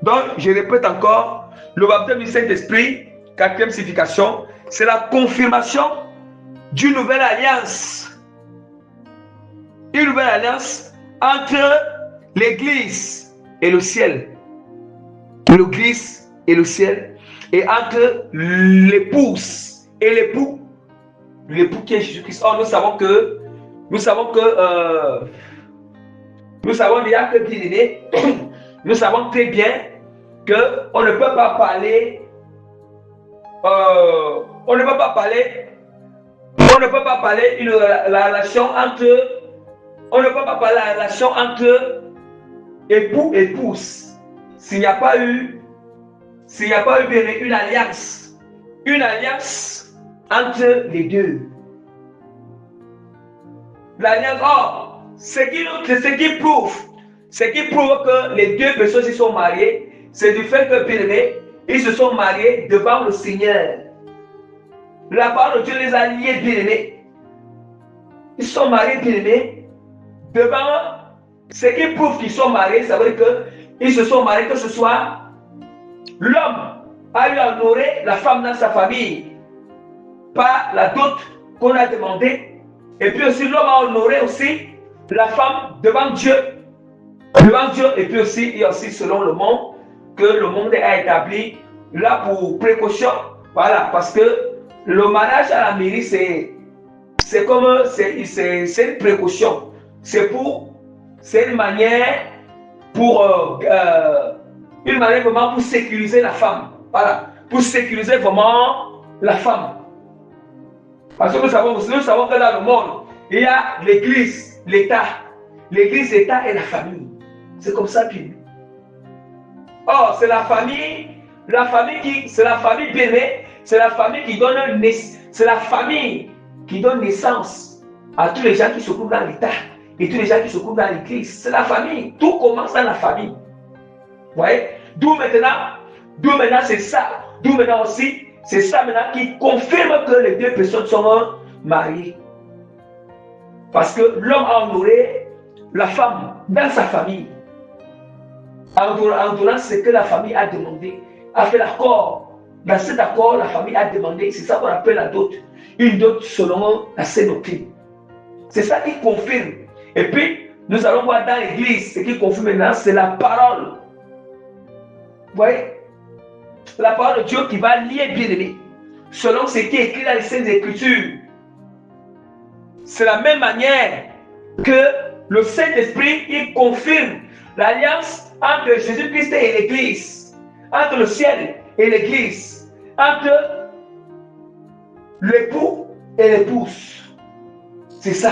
A: Donc, je répète encore, le baptême du Saint-Esprit, quatrième signification, c'est la confirmation d'une nouvelle alliance. Une nouvelle alliance entre l'Église et le ciel. L'Église et le ciel. Et entre l'épouse et l'époux. L'époux qui est Jésus-Christ. Or, nous savons déjà que bien aimé, nous savons très bien qu'on ne peut pas parler, la relation entre époux et épouse s'il n'y a pas eu une alliance entre les deux. L'alliance, ce qui prouve que les deux personnes se sont mariées, c'est du fait que, bien aimés, ils se sont mariés devant le Seigneur. La parole de Dieu les a liés, bien aimés. Ils sont mariés, bien aimés, devant. Ce qui prouve qu'ils sont mariés, ça veut dire qu'ils se sont mariés, que ce soit l'homme a eu à honorer la femme dans sa famille par la dot qu'on a demandé, et puis aussi l'homme a honoré aussi la femme devant Dieu, et puis aussi, et aussi selon le monde, que le monde a établi là pour précaution. Voilà, parce que le mariage à la mairie, c'est une précaution. C'est une manière vraiment pour sécuriser la femme. Voilà, pour sécuriser vraiment la femme. Parce que nous savons que dans le monde, il y a l'église, l'État. L'église, l'État et la famille. C'est comme ça qu'il. Or, c'est la famille bien aimée, c'est la famille qui donne naissance à tous les gens qui se trouvent dans l'État et tous les gens qui se trouvent dans l'église. C'est la famille. Tout commence dans la famille. Vous voyez? D'où maintenant c'est ça. D'où maintenant aussi, c'est ça maintenant qui confirme que les deux personnes sont mariées. Parce que l'homme a honoré la femme dans sa famille. En donnant ce que la famille a demandé, a fait l'accord. Dans cet accord, la famille a demandé, c'est ça qu'on appelle la dot. Une dot selon la sainte doctrine. C'est ça qui confirme. Et puis, nous allons voir dans l'église, ce qui confirme maintenant, c'est la parole. Vous voyez? La parole de Dieu qui va lier bien-aimé, selon ce qui est écrit dans les Saintes Écritures. C'est la même manière que le Saint-Esprit, il confirme l'alliance entre Jésus-Christ et l'Église, entre le ciel et l'Église, entre l'époux et l'épouse. C'est ça.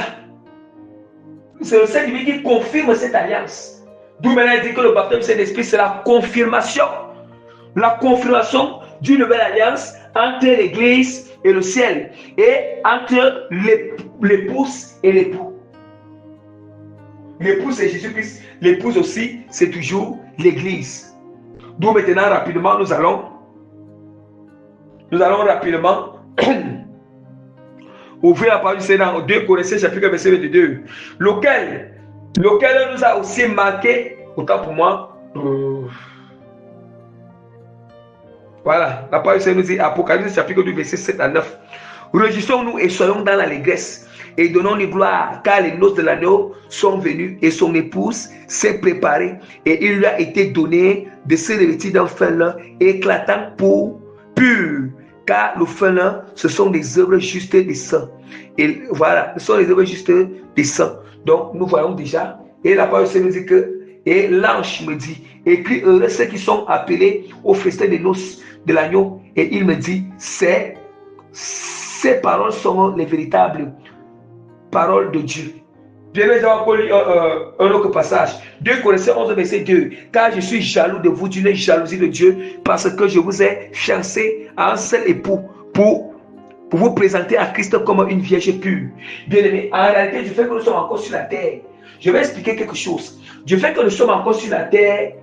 A: C'est le Saint-Esprit qui confirme cette alliance. D'où maintenant il dit que le baptême du Saint-Esprit, c'est la confirmation d'une nouvelle alliance entre l'Église et le ciel, et entre l'épouse et l'époux. L'épouse, c'est Jésus-Christ. L'épouse aussi, c'est toujours l'Église. D'où maintenant, rapidement, nous allons rapidement Ouvrez la parole du Seigneur dans 2 Corinthiens chapitre verset 22. Lequel nous a aussi marqué, autant pour moi. Voilà, la parole du Seigneur nous dit, Apocalypse chapitre 2 verset 7 à 9. Réjouissons-nous et soyons dans l'allégresse et donnons-lui gloire, car les noces de l'agneau sont venues et son épouse s'est préparée et il lui a été donné de se revêtir d'un fin lin éclatant pour pur, car le fin lin, ce sont des œuvres justes des saints. Et voilà, ce sont les œuvres justes des saints. Donc, nous voyons déjà, et la parole du Seigneur nous dit que, et l'ange me dit, écris heureux ceux qui sont appelés au festin des noces de l'agneau. Et il me dit, ces paroles sont les véritables paroles de Dieu. Bien évidemment, un autre passage. 2 Corinthiens 11, verset 2. Car je suis jaloux de vous d'une jalousie de Dieu, parce que je vous ai fiancé à un seul époux pour vous présenter à Christ comme une vierge pure. Bien aimé, en réalité, du fait que nous sommes encore sur la terre, je vais expliquer quelque chose. Du fait que nous sommes encore sur la terre,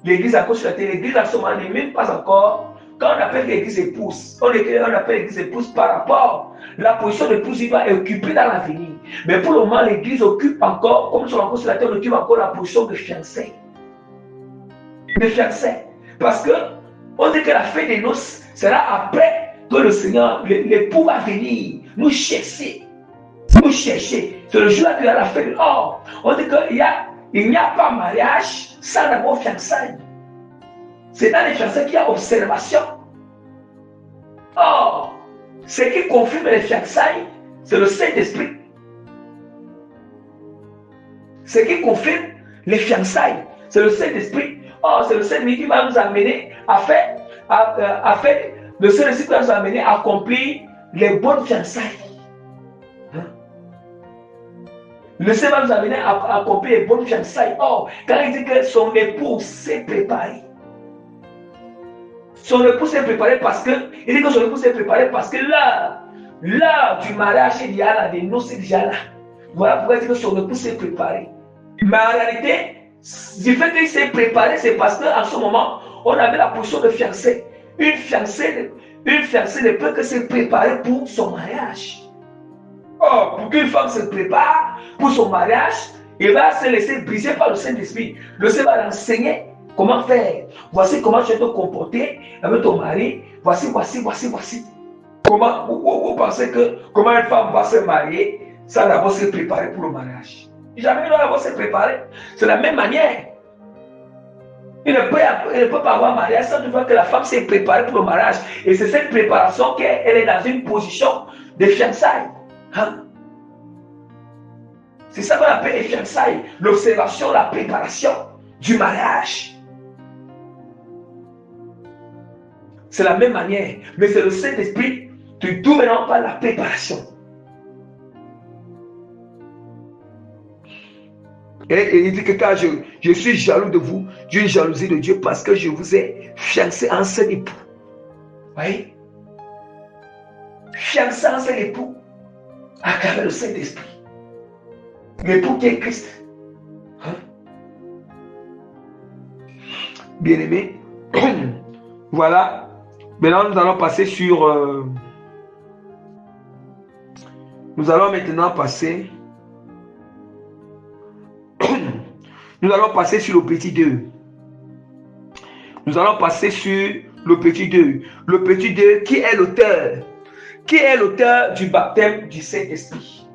A: l'église est encore sur la terre, l'église en ce moment n'est même pas encore. Quand on appelle l'église épouse, on appelle l'église épouse par rapport à la position d'épouse, il va occuper dans l'avenir. Mais pour le moment, l'église occupe encore, comme nous sommes encore sur la terre, on occupe encore la position de fiancé. De fiancé. Parce que on dit que la fête des noces sera après que le Seigneur, l'époux va venir nous chercher. Nous chercher. C'est le jour-là qu'il y a la fête. Or, on dit qu'il n'y a pas mariage sans d'abord fiançailles. C'est dans les fiançailles qu'il y a observation. Or, ce qui confirme les fiançailles, c'est le Saint-Esprit. Ce qui confirme les fiançailles, c'est le Saint-Esprit. Or, c'est le Saint-Esprit qui va nous amener à faire, le Saint-Esprit va nous amener à accomplir les bonnes fiançailles. Le Seigneur va nous amener à accomplir les bonnes fiançailles. Or, quand il dit que son époux s'est préparé, son époux s'est préparé parce que, il dit que son époux s'est préparé parce que l'heure du mariage est déjà là, des noces est déjà là. Voilà pourquoi il dit que son époux s'est préparé. Mais en réalité, du fait qu'il s'est préparé, c'est parce qu'en ce moment, on avait la position de fiancé. Une fiancée ne peut que se préparer pour son mariage. Or, pour qu'une femme se prépare pour son mariage, il va se laisser briser par le Saint-Esprit. Le Seigneur va l'enseigner comment faire. Voici comment tu dois te comporter avec ton mari. Voici. Comment vous pensez que comment une femme va se marier sans d'abord se préparer pour le mariage? Jamais elle doit d'abord se préparer. C'est la même manière. Il ne peut pas avoir mariage sans que la femme s'est préparée pour le mariage. Et c'est cette préparation qu'elle est dans une position de fiançailles. Hein? C'est ça qu'on appelle les fiançailles. L'observation, la préparation du mariage. C'est la même manière. Mais c'est le Saint-Esprit qui tout maintenant par la préparation. Et il dit que quand je suis jaloux de vous, d'une jalousie de Dieu, parce que je vous ai fiancé en seul époux. Vous voyez? Fiancé en seul époux à travers le Saint-Esprit. L'époux qui est Christ. Hein? Bien-aimé. Voilà. Maintenant, nous allons passer sur... nous allons maintenant passer... Nous allons passer sur le petit 2. Nous allons passer sur le petit 2. Le petit 2, qui est l'auteur? Qui est l'auteur du baptême du Saint-Esprit?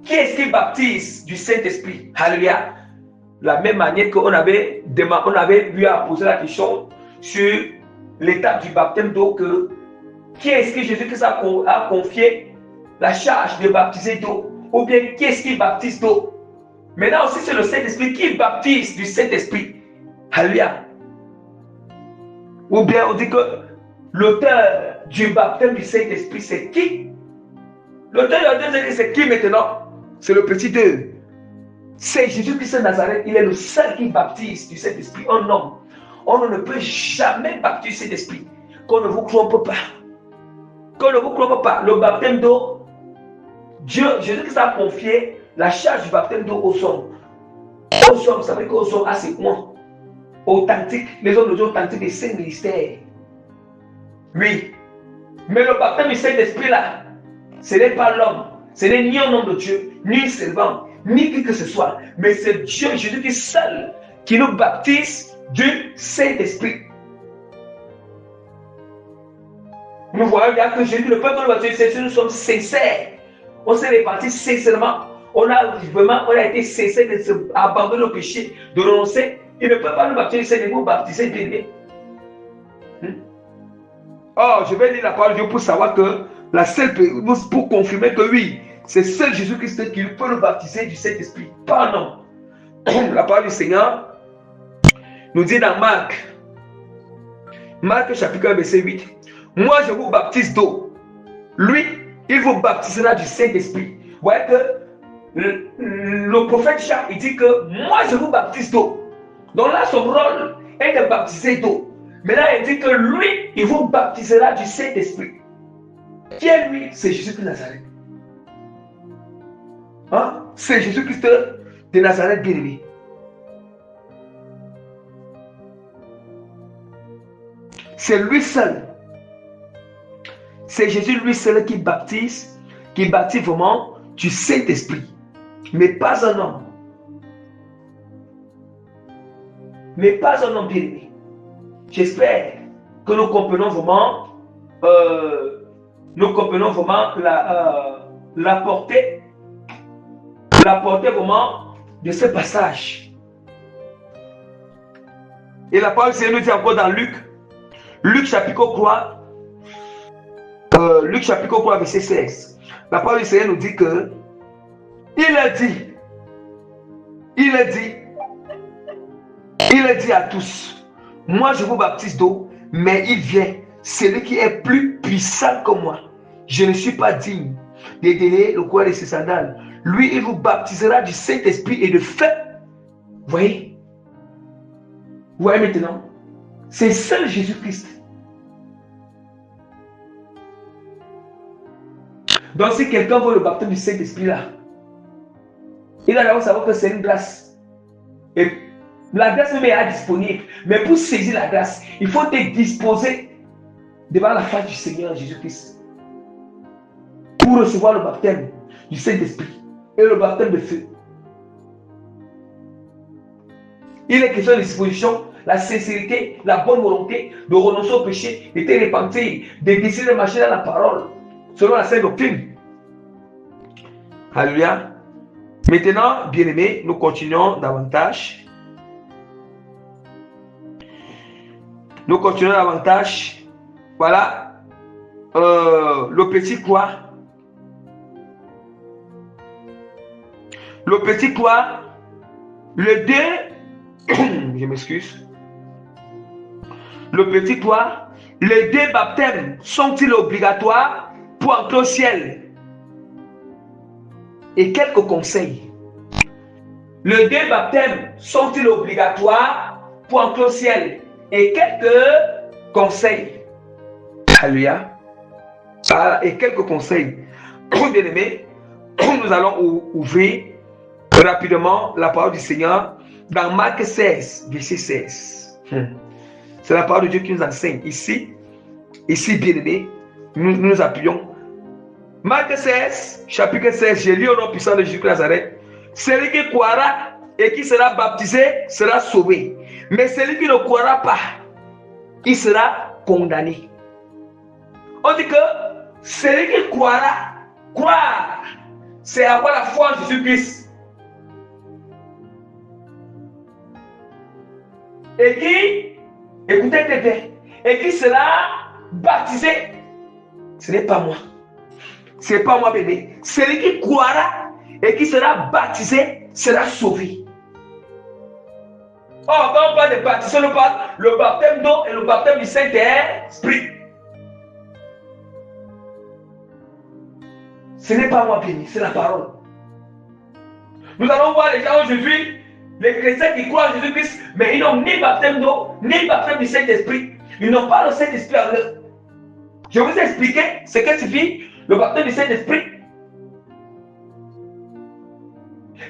A: Qui est-ce qui baptise du Saint-Esprit? Alléluia. La même manière qu'on avait lui à poser la question sur l'étape du baptême d'eau, que qui est-ce que Jésus-Christ a confié la charge de baptiser d'eau? Ou bien qui est-ce qui baptise d'eau? Maintenant aussi, c'est le Saint-Esprit qui baptise du Saint-Esprit. Alléluia. Ou bien on dit que l'auteur du baptême du Saint-Esprit, c'est qui? L'auteur du baptême, c'est qui maintenant? C'est le petit 2. C'est Jésus-Christ de Nazareth. Il est le seul qui baptise du Saint-Esprit un homme. On ne peut jamais baptiser l'Esprit. Qu'on ne vous trompe pas. Qu'on ne vous trompe pas. Le baptême d'eau, Jésus-Christ a confié la charge du baptême d'eau aux hommes. Aux hommes, ça veut dire qu'aux hommes assez moins authentiques, les hommes authentiques des saints ministères. Oui. Mais le baptême du Saint-Esprit là, ce n'est pas l'homme, ce n'est ni un homme de Dieu, ni un servant, ni qui que ce soit, mais c'est Dieu, Jésus-Christ seul, qui nous baptise du Saint-Esprit. Nous voyons bien que Jésus, le peuple de la Jésus, nous sommes sincères. On s'est réparti sincèrement. On a été sincères de se abandonner au péché, de renoncer. Il ne peut pas nous baptiser, c'est de nous baptiser bien. Oh, je vais lire la parole de Dieu pour savoir que la seule, pour confirmer que oui, c'est seul Jésus-Christ qui peut nous baptiser du Saint-Esprit. Pas non. La parole du Seigneur nous dit dans Marc chapitre 1, verset 8. Moi, je vous baptise d'eau. Lui, il vous baptisera du Saint-Esprit. Vous voyez que le prophète Jacques, il dit que moi, je vous baptise d'eau. Donc là, son rôle est de baptiser d'eau. Mais là, il dit que lui, il vous baptisera du Saint-Esprit. Qui est lui? C'est Jésus-Christ de Nazareth. Hein? C'est Jésus-Christ de Nazareth bien-aimé. C'est lui seul. C'est Jésus lui seul qui baptise vraiment du Saint-Esprit. Mais pas un homme. Mais pas un homme bien-aimé. J'espère que nous comprenons vraiment la portée vraiment de ce passage. Et la parole du Seigneur nous dit encore dans Luc chapitre 3, verset 16. La parole du Seigneur nous dit que il a dit à tous, moi je vous baptise d'eau, mais il vient, celui qui est plus puissant que moi. Je ne suis pas digne de délier le coin de ses sandales. Lui, il vous baptisera du Saint-Esprit et de feu. Vous voyez maintenant? C'est seul Jésus-Christ. Donc si quelqu'un veut le baptême du Saint-Esprit là, il a d'abord savoir que c'est une grâce. Et la grâce même est disponible. Mais pour saisir la grâce, il faut te disposer devant la face du Seigneur Jésus-Christ pour recevoir le baptême du Saint-Esprit et le baptême de feu. Il est question de disposition, la sincérité, la bonne volonté de renoncer au péché, de te repentir, de décider de marcher dans la parole, selon la sainte doctrine. Alléluia. Maintenant, bien-aimés, nous continuons davantage. Voilà. Le petit quoi? Le petit quoi? Le 2. Je m'excuse. Le petit quoi? Les 2 baptêmes sont-ils obligatoires pour entrer au ciel? Et quelques conseils. Les 2 baptêmes sont-ils obligatoires pour entrer au ciel? Et quelques conseils. Alléluia. Et quelques conseils. Bien-aimés, nous allons ouvrir rapidement la parole du Seigneur dans Marc 16, verset 16. C'est la parole de Dieu qui nous enseigne. Ici, bien-aimés, nous appuyons. Marc 16, chapitre 16, j'ai lu au nom puissant de Jésus de Nazareth. Celui qui croira et qui sera baptisé sera sauvé. Mais celui qui ne croira pas, il sera condamné. On dit que celui qui croire, c'est avoir la foi en Jésus-Christ. Et qui, écoutez très bien, et qui sera baptisé. Ce n'est pas moi. Ce n'est pas moi, bébé. Celui qui croira et qui sera baptisé sera sauvé. Or, quand on parle de baptisation, on parle le baptême d'eau et le baptême du Saint-Esprit. Ce n'est pas moi, béni, c'est la parole. Nous allons voir les gens aujourd'hui, les chrétiens qui croient en Jésus-Christ, mais ils n'ont ni baptême d'eau, ni baptême du Saint-Esprit. Ils n'ont pas le Saint-Esprit en eux. Je vous ai expliqué ce que signifie le baptême du Saint-Esprit.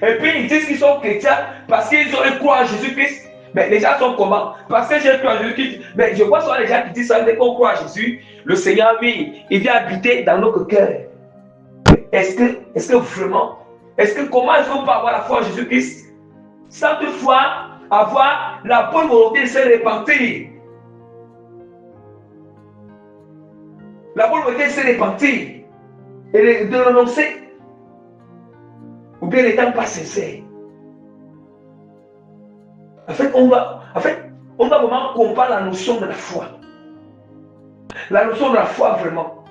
A: Et puis ils disent qu'ils sont chrétiens parce qu'ils ont croire en Jésus-Christ. Mais les gens sont comment? Parce que j'ai cru en Jésus-Christ. Mais je vois souvent les gens qui disent ça, dès qu'on croit en Jésus, le Seigneur, oui, il vient habiter dans notre cœur. est-ce que vraiment, comment est-ce qu'on peut avoir la foi en Jésus-Christ sans toutefois avoir la bonne volonté de se repentir? La bonne volonté de se repentir et de renoncer, ou bien n'étant pas sincère. En fait, on va vraiment comprendre la notion de la foi. La notion de la foi, vraiment.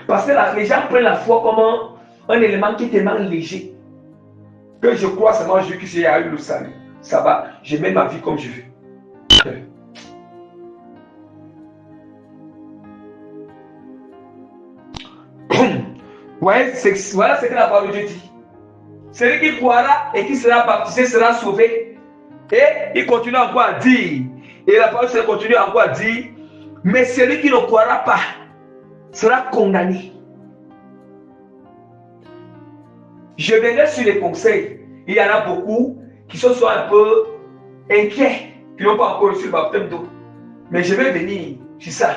A: Parce que les gens prennent la foi comme un élément qui est tellement léger. Que je crois seulement Jésus qui a eu le salut. Ça va, je mets ma vie comme je veux. Ouais, voilà ce que la parole de Dieu dit. Celui qui croira et qui sera baptisé sera sauvé. Et il continue encore à dire, et la parole continue encore à dire, mais celui qui ne croira pas sera condamné. Je viendrai sur les conseils. Il y en a beaucoup qui sont un peu inquiets, qui n'ont pas encore reçu le baptême d'eau. Mais je vais venir sur ça.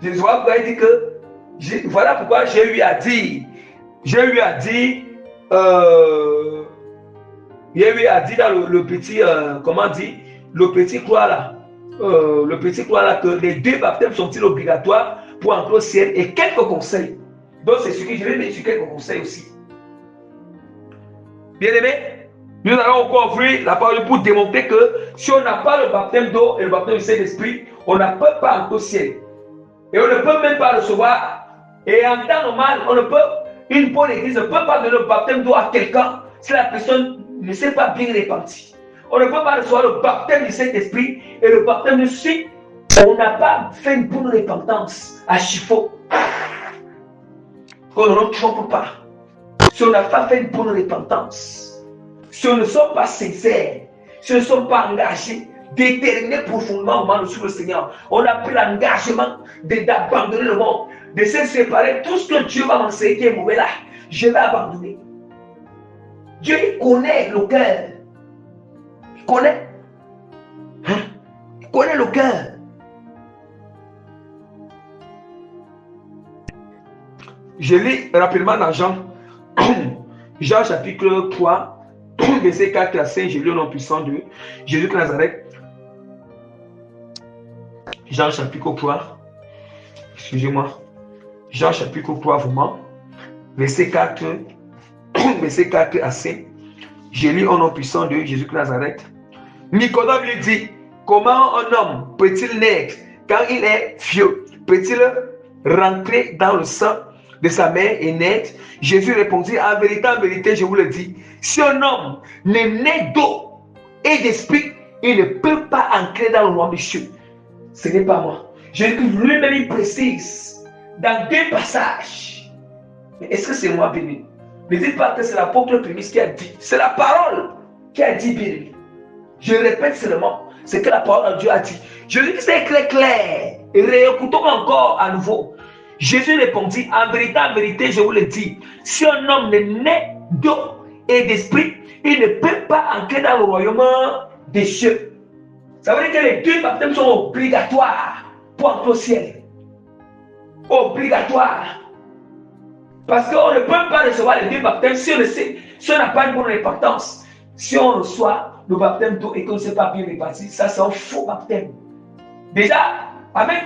A: Je dois vous dire que voilà pourquoi j'ai eu à dire dans le petit, comment dire, le petit croix là, que les 2 baptêmes sont-ils obligatoires pour entrer au ciel et quelques conseils. Donc c'est ce que je vais mettre sur quelques conseils aussi. Bien aimé, nous allons encore ouvrir la parole pour démontrer que si on n'a pas le baptême d'eau et le baptême du Saint-Esprit, on ne peut pas entrer au ciel. Et on ne peut même pas recevoir. Et en temps normal, une bonne église ne peut pas donner le baptême d'eau à quelqu'un si la personne ne s'est pas bien répandue. On ne peut pas recevoir le baptême du Saint-Esprit et le baptême du si on n'a pas fait une bonne repentance à Chifo. On ne trompe pas. Si on n'a pas fait une bonne repentance, si on ne sommes pas sincères, si on ne sommes pas engagés, déterminés profondément sur le Seigneur, on a pris l'engagement d'abandonner le monde, de se séparer. Tout ce que Dieu va m'enseigner qui est mauvais là, je vais abandonner. Dieu connaît le cœur. Il connaît. Il connaît le cœur. Je lis rapidement dans Jean chapitre 3, verset 4 à 5, je lis au nom puissant de Jésus de Nazareth. Jean chapitre 3, excusez-moi, Jean chapitre 3, vraiment, verset 4 à 5, je lis au nom puissant de Jésus de Nazareth. Nicodème lui dit, comment un homme peut-il naître quand il est vieux? Peut-il rentrer dans le sang de sa mère et naître? Jésus répondit, en vérité, je vous le dis, si un homme n'est né d'eau et d'esprit, il ne peut pas entrer dans le royaume des cieux. Ce n'est pas moi. Jésus lui-même il précise dans 2 passages. Mais est-ce que c'est moi, béni? Ne dites pas que c'est l'apôtre Prémice qui a dit. C'est la parole qui a dit, béni. Je répète seulement ce que la parole de Dieu a dit. Je dis que c'est clair. Et réécoutons encore à nouveau. Jésus répondit, en vérité, je vous le dis, si un homme n'est né d'eau et d'esprit, il ne peut pas entrer dans le royaume des cieux. Ça veut dire que les 2 baptêmes sont obligatoires pour entrer au ciel. Obligatoires. Parce qu'on ne peut pas recevoir les 2 baptêmes si on n'a pas une bonne repentance. Si on reçoit le baptême d'eau et qu'on ne s'est pas bien réparti, ça c'est un faux baptême. Déjà, amen.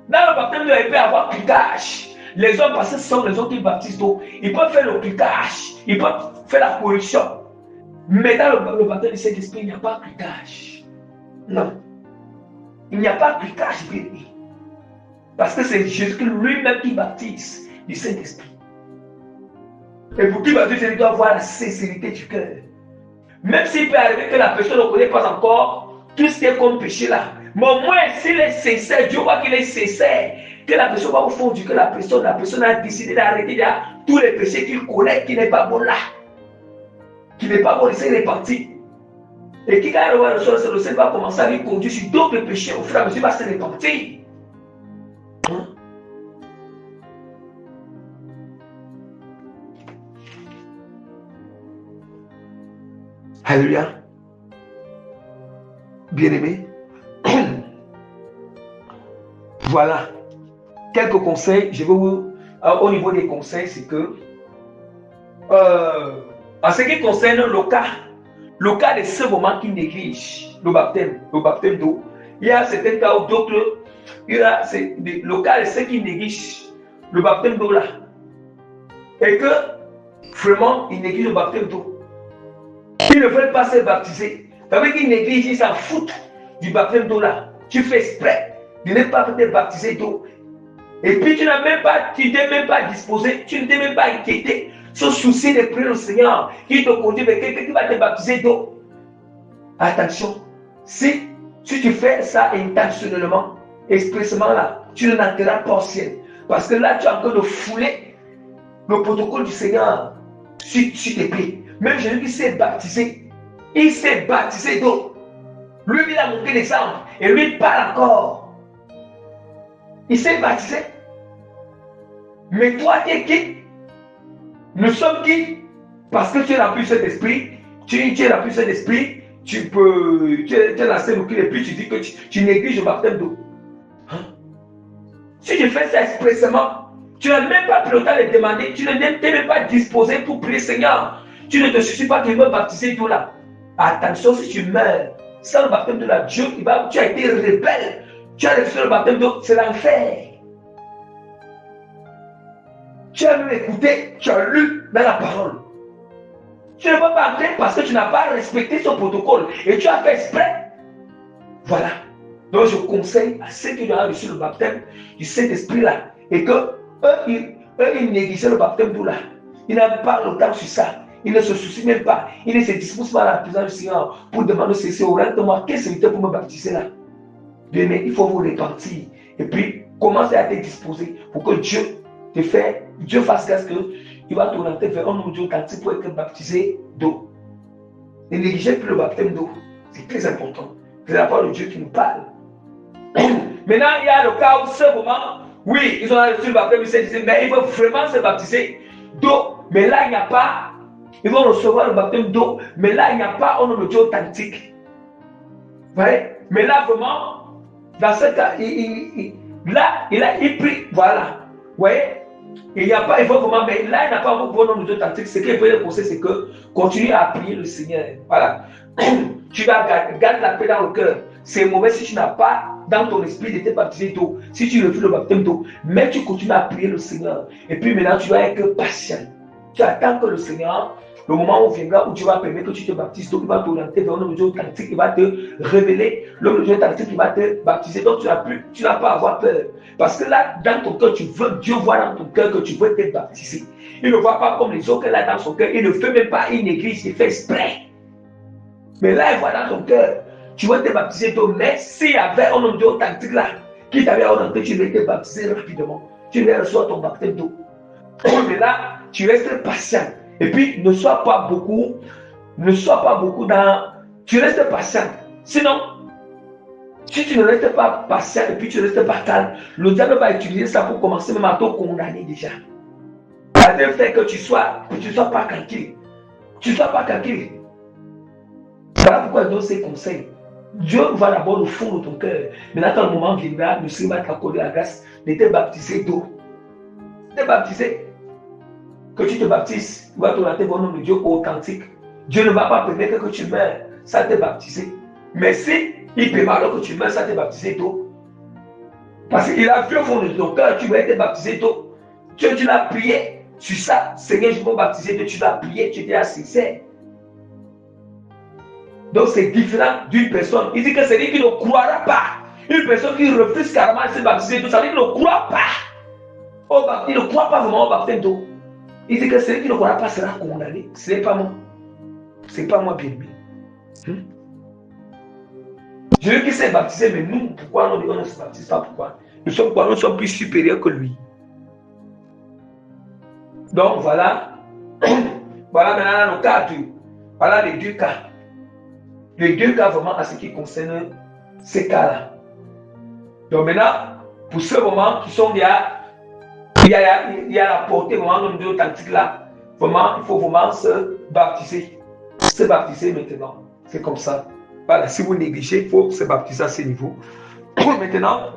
A: Dans le baptême d'eau, il peut y avoir cliquage. Les hommes, parce que ce sont les hommes qui baptisent d'eau, ils peuvent faire le cliquage, ils peuvent faire la correction. Mais dans le baptême du Saint-Esprit, il n'y a pas de cliquage. Non. Il n'y a pas de cliquage, béni. Parce que c'est Jésus lui-même qui baptise du Saint-Esprit. Et pour qui baptise, il doit avoir la sincérité du cœur. Même s'il peut arriver que la personne ne connaît pas encore tout ce qui est comme péché là. Mais au moins, s'il est sincère, Dieu voit qu'il est sincère, que la personne va au fond du cœur, la personne a décidé d'arrêter tous les péchés qu'il connaît, qui n'est pas bon là. Qui n'est pas bon, il s'est réparti. Et qui, quand il va recevoir le Seigneur, va commencer à lui conduire sur d'autres péchés, au fur et à mesure, il va se répartir. Hein? Alléluia. Bien-aimé. Voilà. Quelques conseils. Je vais vous au niveau des conseils, c'est que en ce qui concerne le cas de ce moment qui néglige le baptême d'eau, il y a certains cas où d'autres, il y a le cas de ceux qui négligent le baptême d'eau là, et que vraiment ils négligent le baptême d'eau. Ils ne veulent pas se baptiser. Ça veut dire qu'ils négligent, ils s'en foutent du baptême d'eau là. Tu fais exprès de ne pas te baptiser d'eau. Et puis tu t'es même pas disposé, tu ne t'es même pas inquiété. Ce souci de prier le Seigneur qui te conduit vers quelqu'un qui va te baptiser d'eau. Attention, si tu fais ça intentionnellement, expressément là, tu ne n'entreras pas au ciel. Parce que là, tu es en train de fouler le protocole du Seigneur sur tes pieds. Même Jésus qui s'est baptisé, il s'est baptisé d'eau. Lui, il a montré l'exemple. Et lui, il parle encore. Il s'est baptisé. Mais toi, tu es qui? Nous sommes qui? Parce que tu es la puissance d'esprit. Tu es la puissance d'esprit. Tu es la seule qui et puis tu dis que tu négliges le baptême d'eau. Hein? Si tu fais ça expressément, tu n'as même pas pris le temps de demander. Tu n'es même pas disposé pour prier Seigneur. Tu ne te suffis pas de me baptiser d'eau là. Attention, si tu meurs sans le baptême de la Dieu, tu as été rebelle. Tu as reçu le baptême d'eau, c'est l'enfer. Tu as même écouté, tu as lu dans la parole. Tu ne peux pas entrer parce que tu n'as pas respecté ce protocole et tu as fait exprès. Voilà. Donc je conseille à ceux qui ont reçu le baptême du Saint-Esprit-là et que ils négligeaient le baptême d'eau là. Ils n'ont pas le temps sur ça. Ils ne se soucient même pas. Ils ne se disposent pas à la présence du Seigneur pour demander au Seigneur, oriente-moi, qu'est-ce que c'est pour me baptiser là? Bien, mais il faut vous repentir. Et puis, commencez à te disposer pour que Dieu fasse grâce qu'il va t'orienter vers un Dieu authentique pour être baptisé d'eau. Ne négligez plus le baptême d'eau. C'est très important. C'est la parole de Dieu qui nous parle. Maintenant, il y a le cas où ce moment, oui, ils ont reçu le baptême, ils se disaient, mais ils veulent vraiment se baptiser d'eau. Mais là, il n'y a pas. Ils vont recevoir le baptême d'eau, mais là, il n'y a pas un nom de Dieu authentique. Vous voyez? Mais là, vraiment, dans ce cas, il prie, voilà. Vous voyez? Il n'y a pas, il faut vraiment, mais là, il n'y a pas un nom de Dieu authentique. Ce qu'il faut conseiller, c'est que continue à prier le Seigneur. Voilà. Tu vas garder la paix dans le cœur. C'est mauvais si tu n'as pas dans ton esprit de te baptiser d'eau, si tu refuses le baptême d'eau, mais tu continues à prier le Seigneur. Et puis maintenant, tu vas être patient. Tu attends que le Seigneur, le moment où viendra, où tu vas permettre que tu te baptises d'eau, il va t'orienter vers un homme de Dieu authentique, il va te révéler l'homme de Dieu authentique, il va te baptiser. Donc tu n'as pas à avoir peur. Parce que là, dans ton cœur, Dieu voit dans ton cœur que tu veux te baptiser. Il ne voit pas comme les autres là dans son cœur. Il ne fait même pas une église, il fait exprès. Mais là, il voit dans ton cœur. Tu veux te baptiser d'eau, mais s'il y avait un homme de Dieu authentique là, qui t'avait orienté, tu veux te baptiser rapidement. Tu veux recevoir ton baptême d'eau. Mais là, tu restes patient. Et puis, ne sois pas beaucoup dans. Tu restes patient. Sinon, si tu ne restes pas patient et puis tu ne restes pas calme, le diable va utiliser ça pour commencer même à te condamner déjà. Ça veut faire que tu sois pas tranquille. Tu ne sois pas tranquille. Voilà pourquoi je donne ces conseils. Dieu va d'abord au fond de ton cœur. Maintenant, quand le moment viendra, le Seigneur va t'accorder la grâce de te baptiser d'eau. Te baptiser. Que tu te baptises, il va te orienter vers un homme de Dieu authentique. Dieu ne va pas permettre que tu meurs sans te baptiser. Mais si il permet alors que tu meurs sans te baptiser d'eau, parce qu'il a vu au fond de ton cœur, tu vas être baptisé d'eau. Tu l'as prié sur ça. Seigneur, je veux baptiser d'eau. Tu l'as prié, tu étais sincère. Donc c'est différent d'une personne. Il dit que c'est lui qui ne croira pas. Une personne qui refuse carrément de se baptiser d'eau, ça veut dire qu'il ne croit pas. Il ne croit pas vraiment au baptême d'eau. Il dit que celui qui ne croira pas sera condamné. Ce n'est pas moi. Ce n'est pas moi, bien-aimé. Jésus qui s'est baptisé, mais nous, pourquoi on ne se baptise pas? Pourquoi? Nous sommes plus supérieurs que lui. Donc voilà. Voilà maintenant le cas voilà les deux cas. Les deux cas vraiment à ce qui concerne ces cas-là. Donc maintenant, pour ce moment qui sont il y a la portée vraiment de Dieu authentique là. Vraiment, il faut vraiment se baptiser. Se baptiser maintenant. C'est comme ça. Voilà, si vous négligez, il faut se baptiser à ce niveau. Maintenant,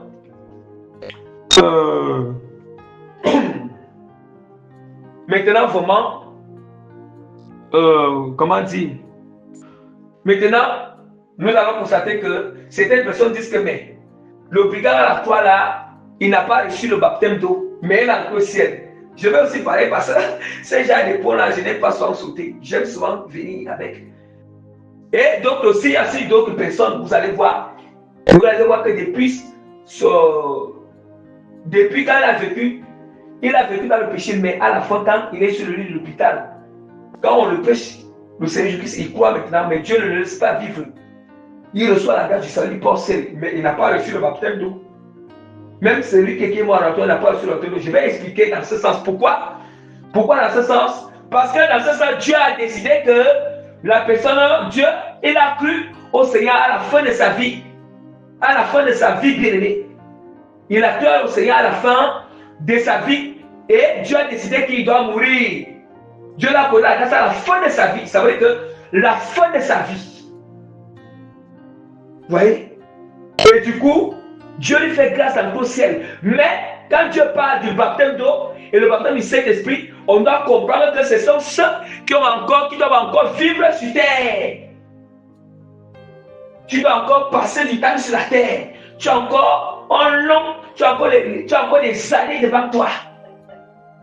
A: maintenant vraiment, comment dire, maintenant, nous allons constater que certaines personnes disent que mais l'obligatoire là, il n'a pas reçu le baptême d'eau, mais il a le ciel. Je vais aussi parler parce que ces gens de points là, je n'ai pas souvent sauté. J'aime souvent venir avec. Et donc aussi, il y a aussi d'autres personnes, vous allez voir que depuis quand il a vécu dans le péché, mais à la fin, quand il est sur le lit de l'hôpital, quand on le pêche, le Seigneur Jésus-Christ, il croit maintenant, mais Dieu ne le laisse pas vivre. Il reçoit la grâce du salut, il pense, mais il n'a pas reçu le baptême d'eau. Même celui qui est mort en toi n'a pas reçu le baptême d'eau. Je vais expliquer dans ce sens. Pourquoi? Pourquoi dans ce sens? Parce que dans ce sens, Dieu a décidé que la personne, Dieu, il a cru au Seigneur à la fin de sa vie. À la fin de sa vie, bien-aimé. Il a cru au Seigneur à la fin de sa vie. Et Dieu a décidé qu'il doit mourir. Dieu l'a posé la grâce à la fin de sa vie. Ça veut dire que la fin de sa vie. Vous voyez? Et du coup, Dieu lui fait grâce dans le ciel. Mais quand Dieu parle du baptême d'eau et le baptême du Saint-Esprit, on doit comprendre que ce sont ceux qui doivent encore vivre sur terre. Tu dois encore passer du temps sur la terre. Tu as encore tu as encore des années devant toi.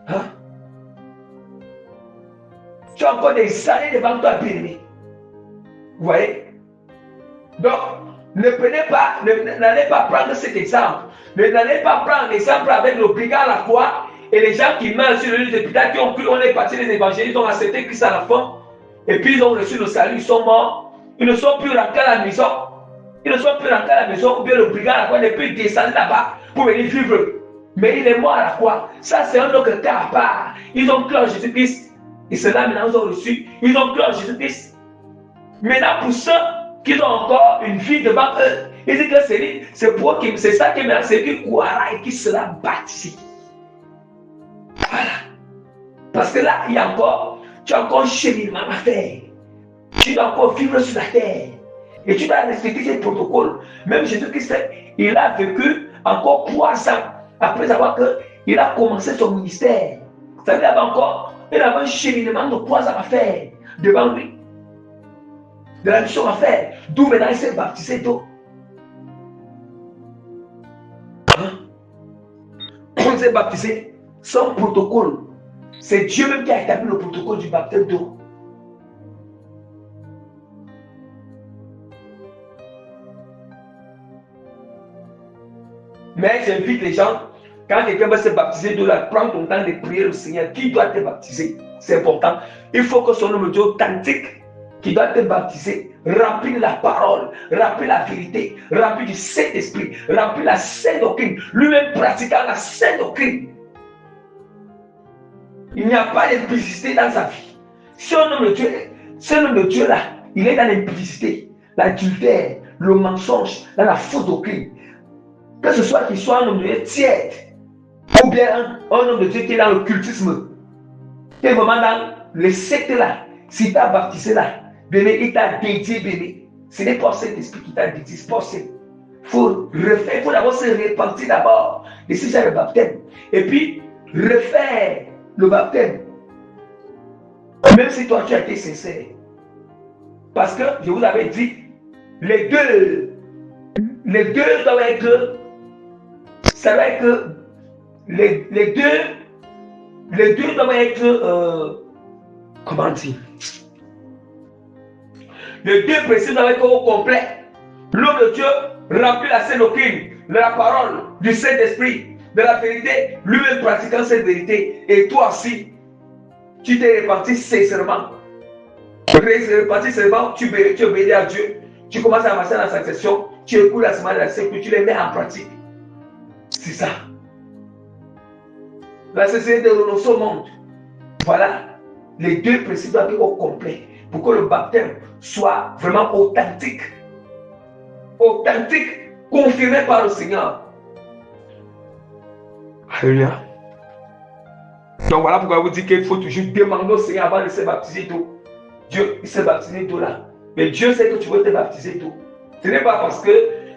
A: Hein? Tu as encore des années devant toi, bien-aimé. Vous voyez? Donc, n'allez pas prendre cet exemple. N'allez pas prendre l'exemple avec le brigand à la croix et les gens qui meurent sur le lit d'hôpital, qui ont cru, on est parti des évangiles, ils ont accepté Christ à la fin, et puis ils ont reçu le salut, ils sont morts. Ils ne sont plus rentrés à la maison. Ils ne sont plus rentrés à la maison, ou bien le brigand à la croix ne peut descendre là-bas pour venir vivre. Mais il est mort à la croix. Ça, c'est un autre cas à part. Ils ont cru en Jésus-Christ. Et ceux-là, maintenant, ils ont reçu. Ils ont cru en Jésus-Christ. Maintenant, pour ceux qui ont encore une vie devant eux, ils disent que c'est ça qui est maintenant, c'est qui croira et qui sera baptisé. Voilà. Parce que là, tu as encore un cheminement à faire. Tu dois encore vivre sur la terre. Et tu dois respecter ces protocoles. Même Jésus-Christ, il a vécu encore 3 ans après avoir il a commencé son ministère. Ça veut dire il avait un cheminement de 3 ans à faire devant lui. De la mission à faire. D'où maintenant il s'est baptisé d'eau. On s'est baptisé sans protocole. C'est Dieu même qui a établi le protocole du baptême d'eau. Mais j'invite les gens, quand quelqu'un va se baptiser d'eau, prends ton temps de prier le Seigneur. Qui doit te baptiser? C'est important. Il faut que son nom de Dieu authentique, qui doit te baptiser, rempli de la parole, rempli de la vérité, rempli du Saint-Esprit, rempli de la sainte doctrine, lui-même pratiquant la sainte doctrine. Il n'y a pas d'impudicité dans sa vie. Si un homme de Dieu là, il est dans l'impudicité, l'adultère, le mensonge, dans la fausse doctrine. Que ce soit qu'il soit un homme de Dieu tiède, ou bien un homme de Dieu qui est dans le cultisme, qui est vraiment dans le secte là, si tu as baptisé là, bébé, il t'a dédié, bébé. Ce n'est pas cet esprit qui t'a dédié, c'est pas ça. Il faut d'abord se repentir d'abord de ce genre de baptême. Et puis, refaire le baptême. Même si toi tu as été sincère. Parce que, je vous avais dit, les deux doivent être. Ça va être les deux doivent être comment dire, les deux principes doivent être au complet. L'homme de Dieu remplit la sainte doctrine, de la parole, du Saint-Esprit, de la vérité, lui-même pratiquant cette vérité. Et toi aussi, tu t'es repenti sincèrement. Repenti sincèrement, tu obéis à Dieu, tu commences à avancer dans la sanctification, tu écoutes la semaine de la sécurité, tu les mets en pratique. C'est ça. La société de renoncer au monde. Voilà. Les deux principes doivent être au complet pour que le baptême soit vraiment authentique. Authentique, confirmé par le Seigneur. Alléluia. Donc voilà pourquoi je vous dis qu'il faut toujours demander au Seigneur avant de se baptiser d'eau. Dieu, il s'est baptisé d'eau là. Mais Dieu sait que tu veux te baptiser d'eau. Ce n'est pas parce que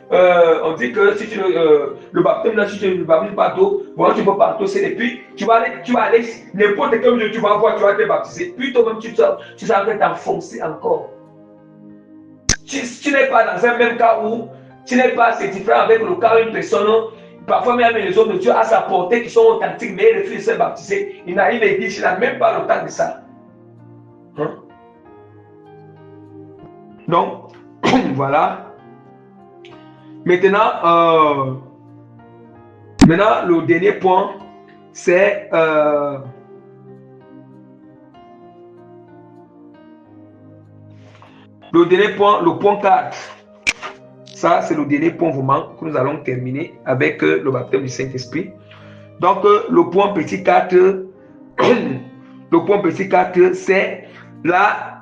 A: on dit que si le baptême, là, si tu ne baptises pas d'eau, bon, tu ne peux pas tousser. Et puis, tu vas aller n'importe quel jour, tu vas voir, tu vas te baptiser. Puis toi-même, tu vas t'enfoncer encore. Tu n'es pas dans un même cas où tu n'es pas assez différent avec le cas où une personne, parfois même les hommes de Dieu à sa portée qui sont authentiques, mais ils refusent de se baptiser. Il n'arrive à dire, il n'a même pas le temps de ça. Hein? Donc, voilà. Maintenant, le dernier point, c'est le dernier point, le point 4. Ça, c'est le dernier point vraiment que nous allons terminer avec le baptême du Saint-Esprit. Donc, le point petit 4, le point petit 4, c'est la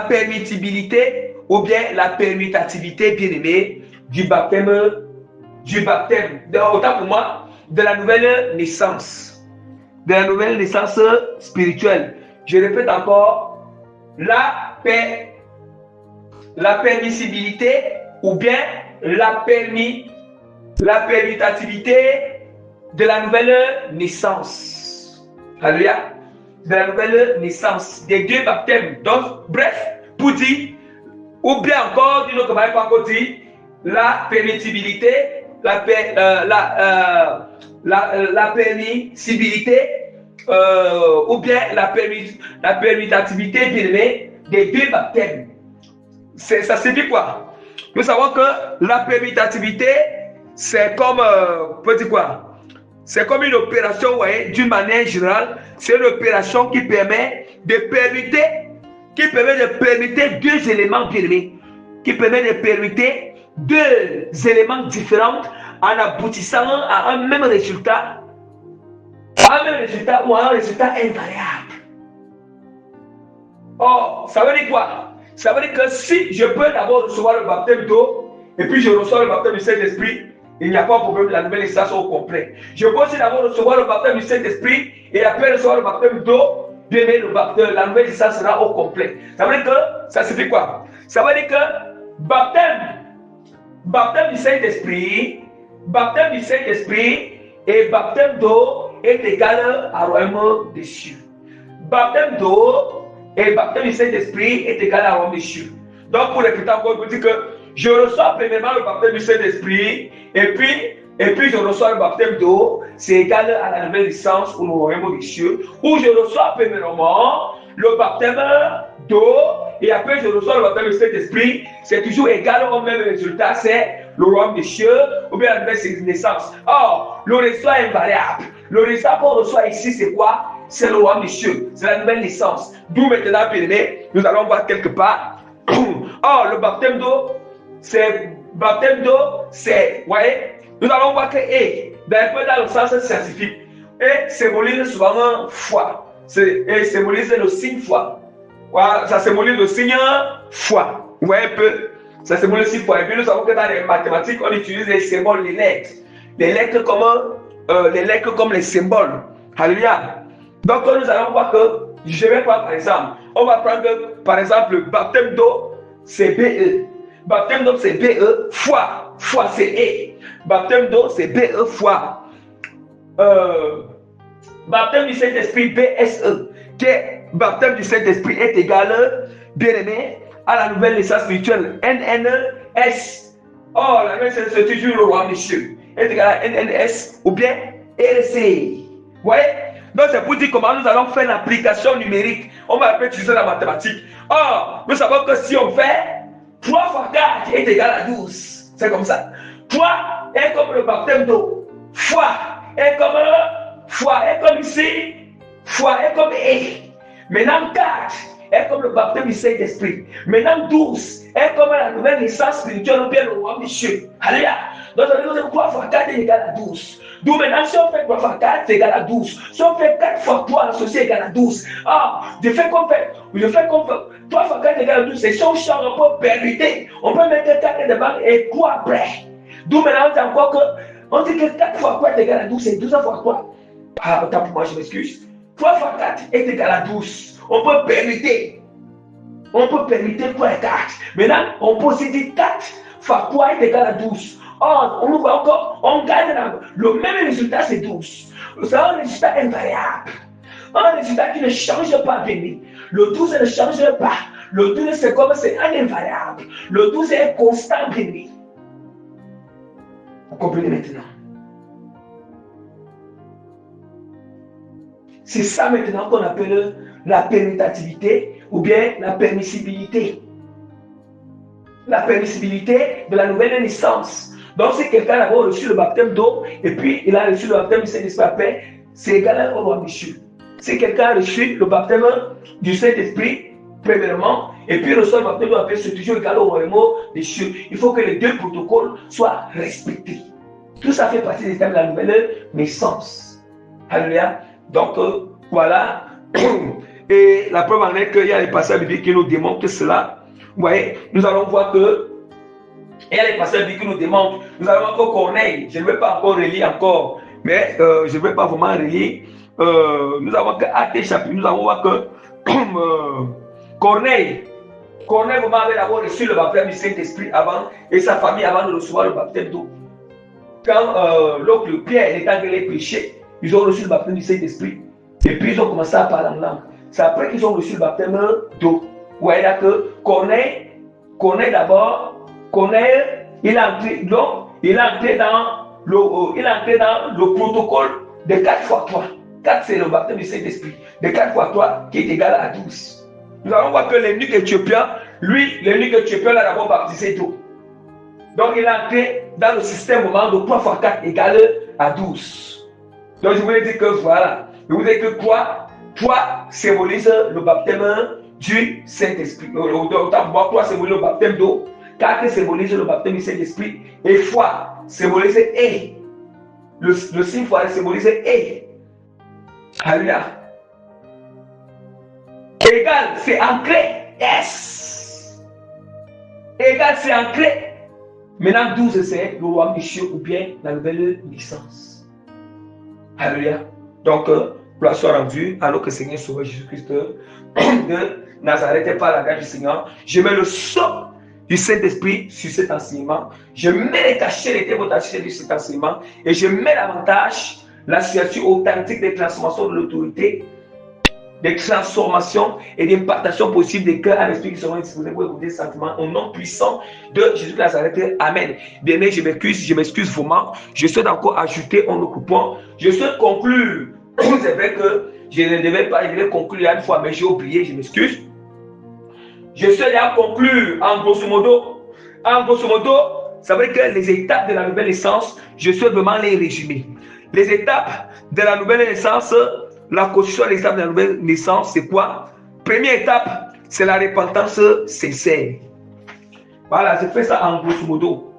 A: permissibilité ou bien la permutativité, bien aimé, du baptême, autant pour moi, de la nouvelle naissance. De la nouvelle naissance spirituelle. Je répète encore, la permissibilité ou bien la permutativité de la nouvelle naissance. Alléluia. De la nouvelle naissance, des deux baptêmes. Donc, bref, pour dire, ou bien encore, d'une autre manière, encore dire, la permissibilité, la permissibilité, ou bien la permutativité des deux baptêmes. Ça signifie quoi? Nous savons que la permutativité, c'est comme, peut dire quoi? C'est comme une opération, vous voyez, d'une manière générale, c'est une opération qui permet de permuter deux éléments bien-aimés, qui permet de permuter deux éléments différents en aboutissant à un même résultat, ou à un résultat invariable. Or, ça veut dire quoi? Ça veut dire que si je peux d'abord recevoir le baptême d'eau, et puis je reçois le baptême du Saint-Esprit, il n'y a pas de problème, la nouvelle naissance au complet. Je peux aussi d'abord recevoir le baptême du Saint-Esprit, et après recevoir le baptême d'eau, bien aimé, la nouvelle naissance sera au complet. Ça veut dire que, ça signifie quoi? Ça veut dire que baptême du Saint-Esprit et baptême d'eau est égal à royaume des cieux. Baptême d'eau et baptême du Saint-Esprit est égal à royaume des cieux. Donc, pour répéter encore, je vous dis que je reçois premièrement le baptême du Saint-Esprit et puis je reçois le baptême d'eau, c'est égal à la nouvelle naissance ou le royaume des cieux, où je reçois premièrement le baptême d'eau et après je reçois le baptême du Saint-Esprit, c'est toujours égal au même résultat, c'est le royaume des cieux ou bien la nouvelle naissance. Or, le résultat est invariable. Le résultat qu'on reçoit ici, c'est quoi? C'est le royaume des cieux, c'est la nouvelle naissance. D'où maintenant, bien-aimé, nous allons voir quelque part. Or, le baptême d'eau, c'est, vous voyez, nous allons voir que dans le sens scientifique, et symbolise souvent foi. Et symbolise le signe foi. Voilà, ça symbolise le signe foi. Vous voyez un peu? Ça symbolise le signe foi. Et puis nous savons que dans les mathématiques, on utilise les symboles, les lettres. Les lettres comme les symboles. Alléluia. Donc nous allons voir que, je vais prendre par exemple, on va prendre par exemple le baptême d'eau, c'est BE. Baptême d'eau, c'est BE, foi. Foi, c'est E. Baptême d'eau, c'est BE, foi. Baptême du Saint-Esprit, BSE. Baptême du Saint-Esprit est égal, bien aimé, à la nouvelle naissance spirituelle, NNS. Or, la nouvelle naissance, c'est toujours le roi des cieux. Est égal à NNS ou bien RC. Vous voyez? Donc, c'est pour dire comment nous allons faire l'application numérique. On va utiliser la mathématique. Or, nous savons que si on fait 3 fois 4 est égal à 12. C'est comme ça. 3 est comme le baptême d'eau. Foi est comme ici. Foi est comme E. Maintenant 4 est comme le baptême du Saint-Esprit. Maintenant 12 est comme la nouvelle naissance spirituelle ou bien le roi des cieux. Alléluia. Donc, ça veut dire que 3 fois 4 est égal à 12. D'où maintenant, si on fait 3 fois 4, c'est égal à 12. Si on fait 4 fois 3, associé est égal à 12. Ah, je fais qu'on fait 3 fois 4 est égal à 12. C'est si on change, on peut permuter. On peut mettre 4 devant et 3 après. D'où maintenant, on dit encore que, on dit que 4 fois 4 est égal à 12, c'est 12 fois 3. Ah, autant pour moi, je m'excuse. 3 fois 4 est égal à 12. On peut permuter. On peut permuter 3 et 4. Maintenant, on peut aussi dire 4 fois 3 est égal à 12. Or, on voit encore, on gagne le même résultat, c'est 12. C'est un résultat invariable. Un résultat qui ne change pas, béni. Le 12 ne change pas. Le 12, c'est comme c'est un invariable. Le 12 est constant, béni. Vous comprenez maintenant? C'est ça maintenant qu'on appelle la permutativité ou bien la permissibilité. La permissibilité de la nouvelle naissance. Donc, si quelqu'un a reçu le baptême d'eau et puis il a reçu le baptême du Saint-Esprit après, c'est égal au roi Michel. Si quelqu'un a reçu le baptême du Saint-Esprit, premièrement, et puis reçoit le baptême d'eau après, c'est toujours égal au royaume des cieux. Il faut que les deux protocoles soient respectés. Tout ça fait partie des thèmes de la nouvelle naissance. Alléluia. Donc, voilà. Et la preuve en est qu'il y a les passages bibliques qui nous démontrent cela. Vous voyez, nous allons voir que il y a les passages bibliques qui nous démontrent. Nous allons encore Corneille. Je ne vais pas encore relire encore, mais je ne vais pas vraiment relire. Nous avons que Actes chapitre, nous allons voir que Corneille vraiment avait d'abord reçu le baptême du Saint-Esprit avant, et sa famille avant de recevoir le baptême d'eau. Quand l'autre Pierre était en train de prêcher, ils ont reçu le baptême du Saint-Esprit. Et puis ils ont commencé à parler en langue. C'est après qu'ils ont reçu le baptême d'eau. Vous voyez là que Corneille il a entré dans le protocole de 4 fois 3. 4 c'est le baptême du Saint-Esprit. De 4 fois 3 qui est égal à 12. Nous allons voir que l'eunuque éthiopien, l'eunuque éthiopien l'a d'abord baptisé d'eau. Donc il est entré dans le système moment de 3 fois 4 égale à 12. Donc je voulais dire que voilà. Je voulais dire que 3 symbolise le baptême du Saint-Esprit. Autant pour moi, 3 symbolise le baptême d'eau. 4 symbolise le baptême du Saint-Esprit. Et foi symbolise et. Le signe foi symbolise et. Alléluia. Égal, c'est ancré. Yes. Égal, c'est ancré. Maintenant, 12, c'est le roi Michel ou bien la nouvelle licence. Alléluia. Donc, gloire soit rendue à notre Seigneur Sauveur Jésus-Christ de Nazareth et par la grâce du Seigneur. Je mets le sceau du Saint-Esprit sur cet enseignement. Je mets les cachets, les témoignages sur cet enseignement. Et je mets davantage la situation authentique des transformations de l'autorité, des transformations et des impactations possibles des cœurs à l'esprit qui seront disposés pour écouter ce sentiment au nom puissant de Jésus de Nazareth. Amen. Bien aimé, je m'excuse vraiment. Je souhaite encore ajouter en occupant. Je souhaite conclure. C'est vrai que je ne devais pas, je devais conclure une fois, mais j'ai oublié, je m'excuse. Je souhaite conclure en grosso modo. En grosso modo, ça veut dire que les étapes de la nouvelle naissance, je souhaite vraiment les résumer. Les étapes de la nouvelle naissance, la constitution des étapes de la nouvelle naissance, c'est quoi? Première étape, c'est la repentance sincère. Voilà, je fais ça en grosso modo.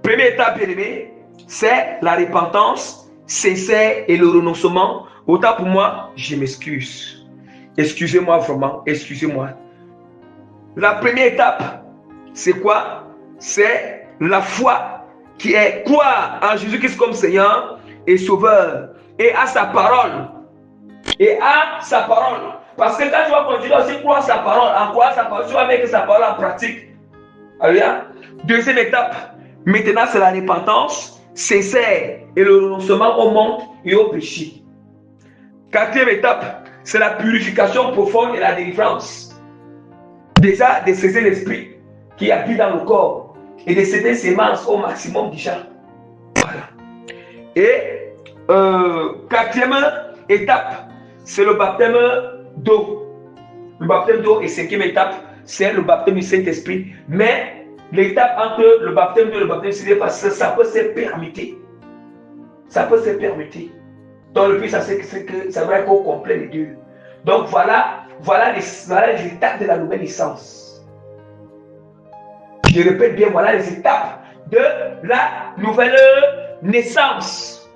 A: Première étape, bien aimé, c'est la repentance sincère et le renoncement. Autant pour moi, je m'excuse. Excusez-moi vraiment, excusez-moi. La première étape, c'est quoi? C'est la foi qui est croire en Jésus-Christ comme Seigneur et Sauveur et à sa parole. Et à sa parole. Parce que quand tu vas continuer aussi croire sa parole, en croire sa parole, tu vas mettre sa parole en pratique. Alléluia. Deuxième étape, maintenant c'est la repentance sincère et le renoncement au monde et au péché. Quatrième étape, c'est la purification profonde et la délivrance. Déjà de cesser l'esprit qui habite dans le corps et de céder ses semences au maximum déjà. Voilà. Et quatrième étape, c'est le baptême d'eau. Le baptême d'eau et cinquième étape, c'est le baptême du Saint-Esprit. Mais l'étape entre le baptême d'eau et le baptême du Saint-Esprit, parce que ça peut se permettre. Ça peut se permettre. Donc le but, c'est que ça doit être au complet les deux. Donc voilà les étapes de la nouvelle naissance. Je répète bien, voilà les étapes de la nouvelle naissance.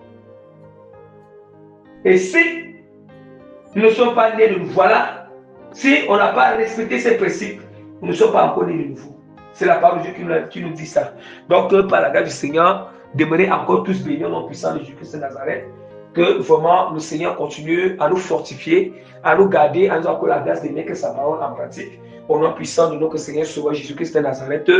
A: Et si nous ne sommes pas nés de nouveau, voilà, si on n'a pas respecté ces principes, nous ne sommes pas encore nés de nouveau. C'est la parole de Dieu qui nous dit ça. Donc, par la grâce du Seigneur, demeurez encore tous bénis au nom puissant de Jésus-Christ de Nazareth. Que vraiment le Seigneur continue à nous fortifier, à nous garder, à nous accorder la grâce de mettre sa parole en pratique. Au nom puissant de notre Seigneur Sauveur Jésus-Christ de Nazareth.